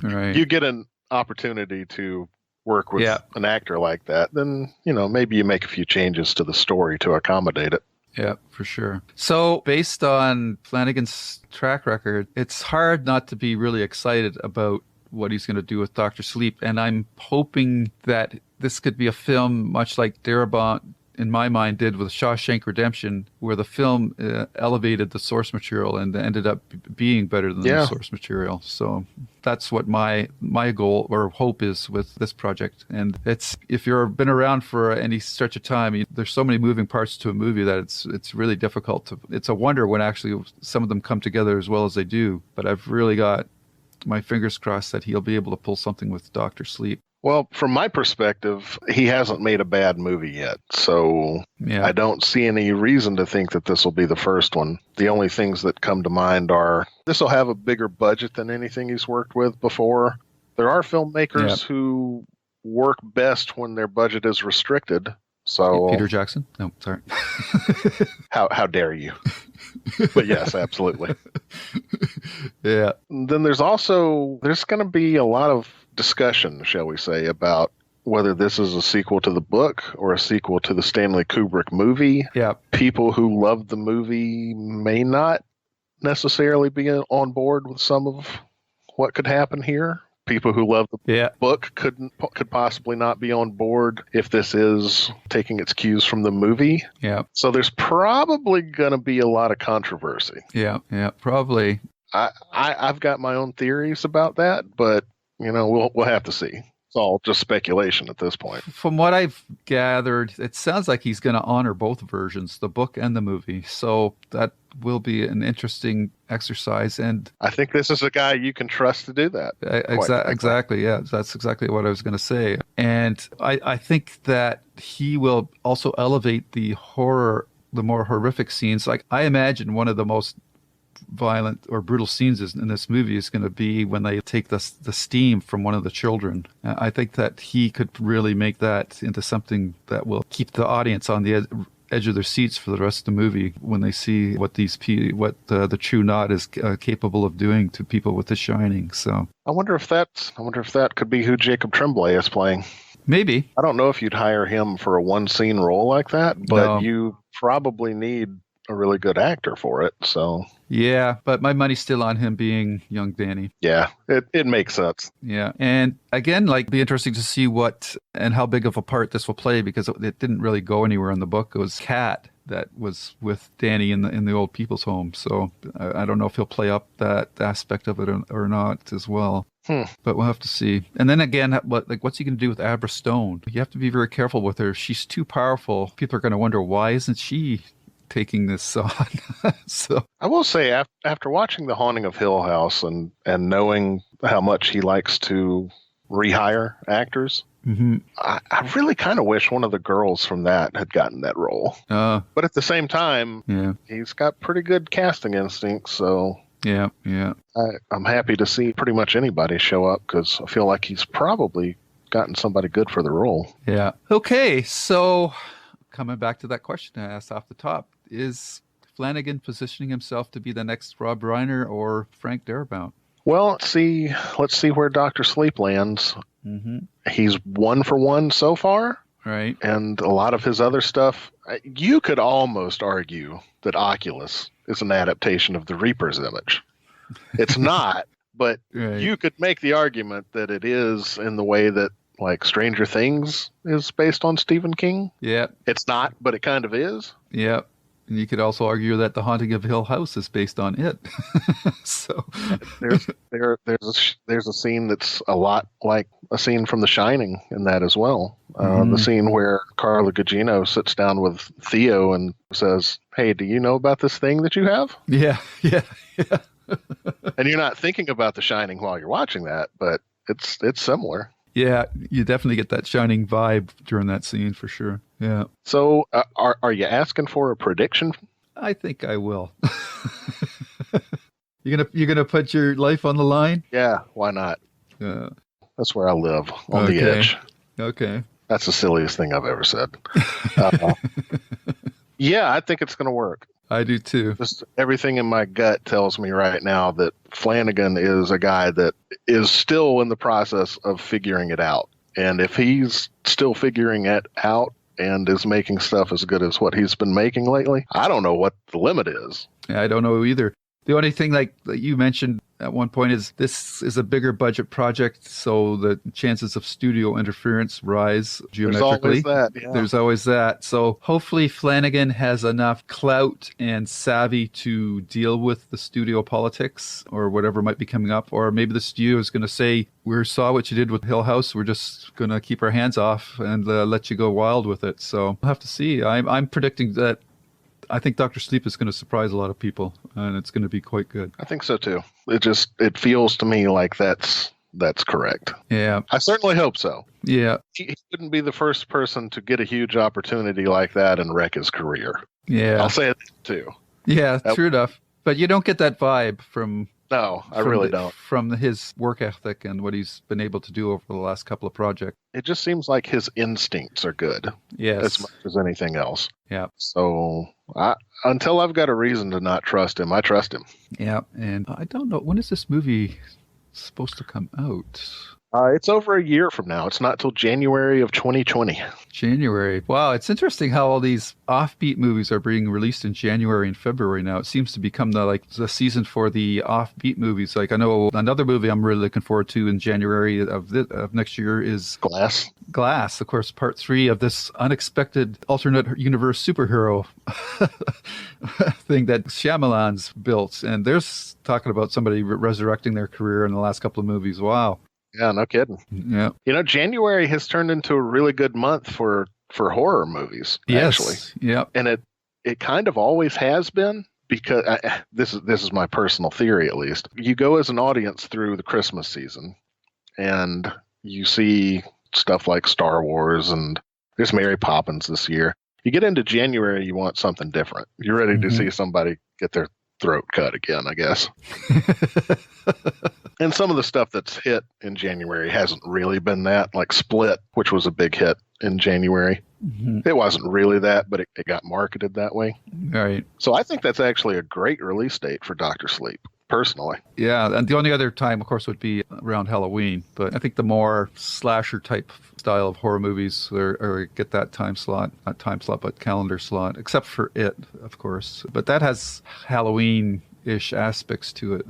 B: get an opportunity to work with an actor like that, then maybe you make a few changes to the story to accommodate it.
A: Yeah, for sure. So based on Flanagan's track record, it's hard not to be really excited about what he's going to do with Dr. Sleep. And I'm hoping that this could be a film much like Darabont, in my mind, did with Shawshank Redemption, where the film elevated the source material and ended up being better than the source material. So that's what my goal or hope is with this project. And if you've been around for any stretch of time, there's so many moving parts to a movie that it's really difficult it's a wonder when actually some of them come together as well as they do. But I've really got my fingers crossed that he'll be able to pull something with Dr. Sleep.
B: Well, from my perspective, he hasn't made a bad movie yet, so I don't see any reason to think that this will be the first one. The only things that come to mind are this will have a bigger budget than anything he's worked with before. There are filmmakers who work best when their budget is restricted. So
A: Peter Jackson? No, sorry.
B: How dare you? But yes, absolutely.
A: Yeah.
B: Then there's going to be a lot of discussion, shall we say, about whether this is a sequel to the book or a sequel to the Stanley Kubrick movie.
A: Yeah.
B: People who love the movie may not necessarily be on board with some of what could happen here. People who love the book could possibly not be on board if this is taking its cues from the movie.
A: Yeah.
B: So there's probably going to be a lot of controversy.
A: Yeah, probably.
B: I've got my own theories about that, but we'll have to see. It's all just speculation at this point.
A: From what I've gathered, it sounds like he's going to honor both versions, the book and the movie. So that will be an interesting exercise. And
B: I think this is a guy you can trust to do that.
A: Exactly. Yeah, that's exactly what I was going to say. And I think that he will also elevate the more horrific scenes. Like, I imagine one of the most violent or brutal scenes in this movie is going to be when they take the steam from one of the children. I think that he could really make that into something that will keep the audience on the edge of their seats for the rest of the movie when they see what the True Knot is capable of doing to people with The Shining. So
B: I wonder if that could be who Jacob Tremblay is playing.
A: Maybe.
B: I don't know if you'd hire him for a one scene role like that, but you probably need a really good actor for it. So
A: yeah, but my money's still on him being young Danny.
B: Yeah, it makes sense.
A: Yeah, and again, be interesting to see what and how big of a part this will play, because it didn't really go anywhere in the book. It was Kat that was with Danny in the old people's home. So I don't know if he'll play up that aspect of it or not as well. But we'll have to see. And then again, what's he going to do with Abra Stone? You have to be very careful with her. She's too powerful. People are going to wonder, why isn't she taking this on? So
B: I will say, after watching The Haunting of Hill House and knowing how much he likes to rehire actors, I really kind of wish one of the girls from that had gotten that role. But at the same time, he's got pretty good casting instincts, so
A: yeah.
B: I'm happy to see pretty much anybody show up because I feel like he's probably gotten somebody good for the role.
A: Yeah. Okay, so coming back to that question I asked off the top, is Flanagan positioning himself to be the next Rob Reiner or Frank Darabont?
B: Well, let's see where Dr. Sleep lands. He's 1 for 1 so far.
A: Right.
B: And a lot of his other stuff, you could almost argue that Oculus is an adaptation of the Reaper's Image. It's not, but you could make the argument that it is in the way that, like, Stranger Things is based on Stephen King. Yeah. It's not, but it kind of is.
A: Yeah. And you could also argue that The Haunting of Hill House is based on it. So
B: there's a scene that's a lot like a scene from The Shining in that as well. The scene where Carla Gugino sits down with Theo and says, "Hey, do you know about this thing that you have?"
A: Yeah.
B: And you're not thinking about The Shining while you're watching that, but it's similar.
A: Yeah, you definitely get that Shining vibe during that scene for sure. Yeah.
B: So are you asking for a prediction?
A: I think I will. You're gonna put your life on the line?
B: Yeah, why not? That's where I live, on the edge.
A: Okay.
B: That's the silliest thing I've ever said. Yeah, I think it's going to work.
A: I do too.
B: Just everything in my gut tells me right now that Flanagan is a guy that is still in the process of figuring it out. And if he's still figuring it out and is making stuff as good as what he's been making lately, I don't know what the limit is.
A: Yeah, I don't know either. The only thing that you mentioned at one point is this is a bigger budget project, so the chances of studio interference rise geometrically.
B: There's always that, yeah.
A: There's always that. So hopefully Flanagan has enough clout and savvy to deal with the studio politics or whatever might be coming up. Or maybe the studio is going to say, we saw what you did with Hill House. We're just going to keep our hands off and let you go wild with it. So we'll have to see. I'm predicting that I think Dr. Sleep is going to surprise a lot of people, and it's going to be quite good.
B: I think so too. It feels to me like that's correct.
A: Yeah.
B: I certainly hope so.
A: Yeah.
B: He wouldn't be the first person to get a huge opportunity like that and wreck his career.
A: Yeah.
B: I'll say it too.
A: Yeah, true enough. But you don't get that vibe from...
B: No, I really don't.
A: From his work ethic and what he's been able to do over the last couple of projects.
B: It just seems like his instincts are good.
A: Yes.
B: As much as anything else.
A: Yeah.
B: So until I've got a reason to not trust him, I trust him.
A: Yeah. And I don't know, when is this movie supposed to come out?
B: It's over a year from now. It's not till January of 2020.
A: January. Wow, it's interesting how all these offbeat movies are being released in January and February now. It seems to become the season for the offbeat movies. Like I know another movie I'm really looking forward to in January of next year is Glass, of course, part 3 of this unexpected alternate universe superhero thing that Shyamalan's built. And there's talking about somebody resurrecting their career in the last couple of movies. Wow.
B: Yeah, no kidding.
A: Yeah.
B: January has turned into a really good month for horror movies, actually.
A: Yeah.
B: And it kind of always has been, because this is my personal theory, at least. You go as an audience through the Christmas season and you see stuff like Star Wars, and there's Mary Poppins this year. You get into January, you want something different. You're ready to see somebody get their throat cut again, I guess. And some of the stuff that's hit in January hasn't really been that, like Split, which was a big hit in January. It wasn't really that, but it got marketed that way.
A: Right.
B: So I think that's actually a great release date for Dr. Sleep, personally.
A: Yeah, and the only other time, of course, would be around Halloween. But I think the more slasher type style of horror movies or get that time slot, not time slot, but calendar slot, except for It, of course. But that has Halloween-ish aspects to it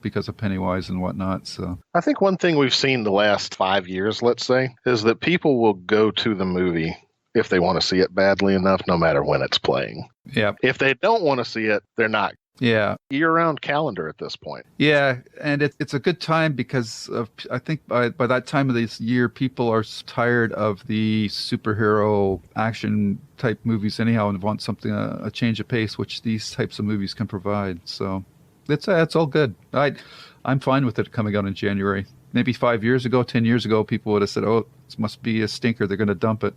A: because of Pennywise and whatnot. So
B: I think one thing we've seen the last 5 years, let's say, is that people will go to the movie if they want to see it badly enough, no matter when it's playing.
A: Yeah.
B: If they don't want to see it, they're not
A: Yeah.
B: Year-round calendar at this point.
A: Yeah, and it's a good time because I think by that time of this year, people are tired of the superhero action type movies anyhow and want something, a change of pace, which these types of movies can provide. So it's all good. I'm fine with it coming out in January. Maybe 5 years ago, 10 years ago, people would have said, oh, this must be a stinker. They're going to dump it.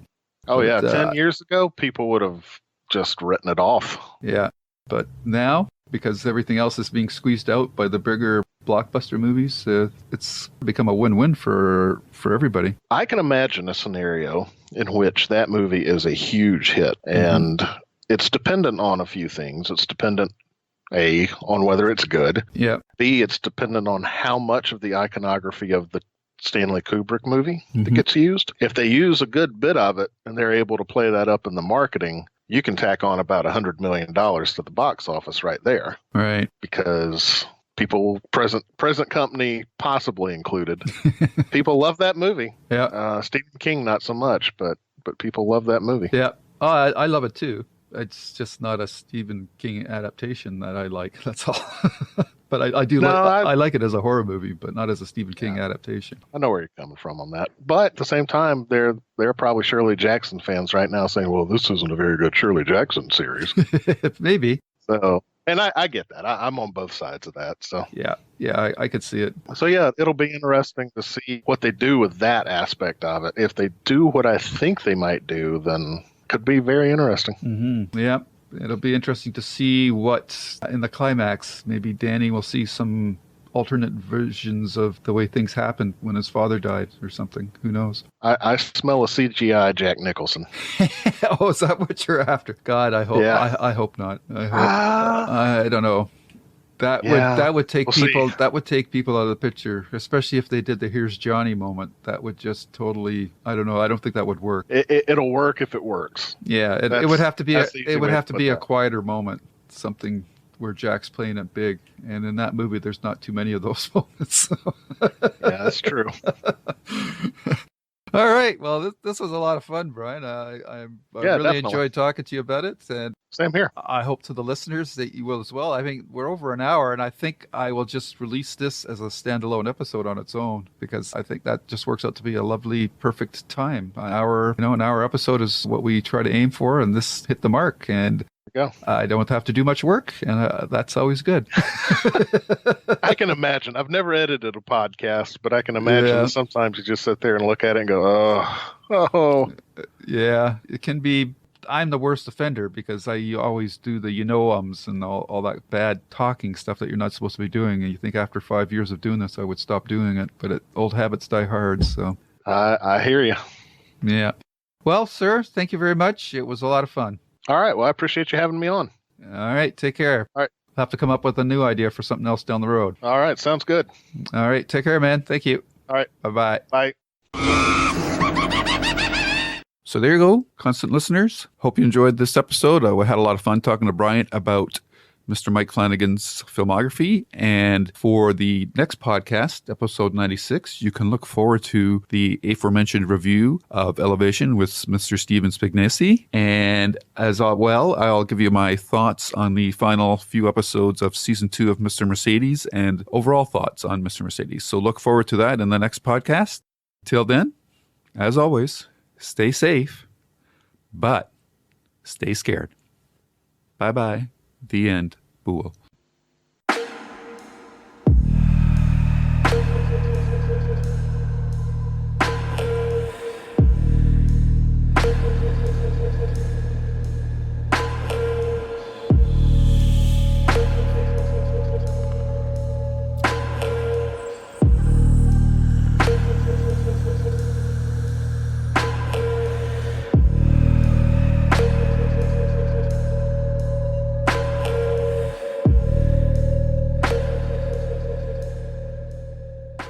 B: Oh, yeah. 10 years ago, people would have just written it off.
A: Yeah. But now, because everything else is being squeezed out by the bigger blockbuster movies, it's become a win-win for everybody.
B: I can imagine a scenario in which that movie is a huge hit, and it's dependent on a few things. It's dependent, A, on whether it's good.
A: Yeah.
B: B, it's dependent on how much of the iconography of the Stanley Kubrick movie that gets used. If they use a good bit of it and they're able to play that up in the marketing, you can tack on about $100 million to the box office right there.
A: Right.
B: Because people, present company possibly included, people love that movie.
A: Yeah.
B: Stephen King, not so much, but people love that movie.
A: Yeah. Oh, I love it too. It's just not a Stephen King adaptation that I like. That's all. But I do I like it as a horror movie, but not as a Stephen King adaptation.
B: I know where you're coming from on that. But at the same time, there are probably Shirley Jackson fans right now saying, well, this isn't a very good Shirley Jackson series.
A: Maybe.
B: So, and I get that. I'm on both sides of that. So
A: yeah, I could see it.
B: So yeah, it'll be interesting to see what they do with that aspect of it. If they do what I think they might do, then it could be very interesting.
A: Mm-hmm. Yeah. It'll be interesting to see what, in the climax, maybe Danny will see some alternate versions of the way things happened when his father died or something. Who knows?
B: I smell a CGI Jack Nicholson.
A: Oh, is that what you're after? God, I hope. Yeah. I hope not. I don't know. That would take people. That would take people out of the picture, especially if they did the "Here's Johnny" moment. That would just totally. I don't know. I don't think that would work.
B: It'll work if it works.
A: Yeah, it would have to be. It would have to be a quieter moment. Something where Jack's playing it big, and in that movie, there's not too many of those moments. So.
B: Yeah, that's true.
A: All right. Well, this was a lot of fun, Brian. I really enjoyed talking to you about it. And
B: same here.
A: I hope to the listeners that you will as well. I think we're over an hour, and I think I will just release this as a standalone episode on its own because I think that just works out to be a lovely, perfect time. An hour episode is what we try to aim for, and this hit the mark. And
B: go.
A: I don't have to do much work, and that's always good.
B: I can imagine. I've never edited a podcast, but I can imagine that sometimes you just sit there and look at it and go, oh.
A: Yeah, it can be. I'm the worst offender because I always do the ums and all that bad talking stuff that you're not supposed to be doing. And you think after 5 years of doing this, I would stop doing it. But old habits die hard. So
B: I hear you.
A: Yeah. Well, sir, thank you very much. It was a lot of fun.
B: All right. Well, I appreciate you having me on.
A: All right. Take care.
B: All right.
A: I'll have to come up with a new idea for something else down the road.
B: All right. Sounds good.
A: All right. Take care, man. Thank you.
B: All right.
A: Bye-bye.
B: Bye.
A: So there you go, constant listeners. Hope you enjoyed this episode. We had a lot of fun talking to Bryant about Mr. Mike Flanagan's filmography. And for the next podcast, episode 96, you can look forward to the aforementioned review of Elevation with Mr. Steven Spignesi. And as well, I'll give you my thoughts on the final few episodes of season 2 of Mr. Mercedes and overall thoughts on Mr. Mercedes. So look forward to that in the next podcast. Till then, as always, stay safe, but stay scared. Bye-bye. The end. Bool.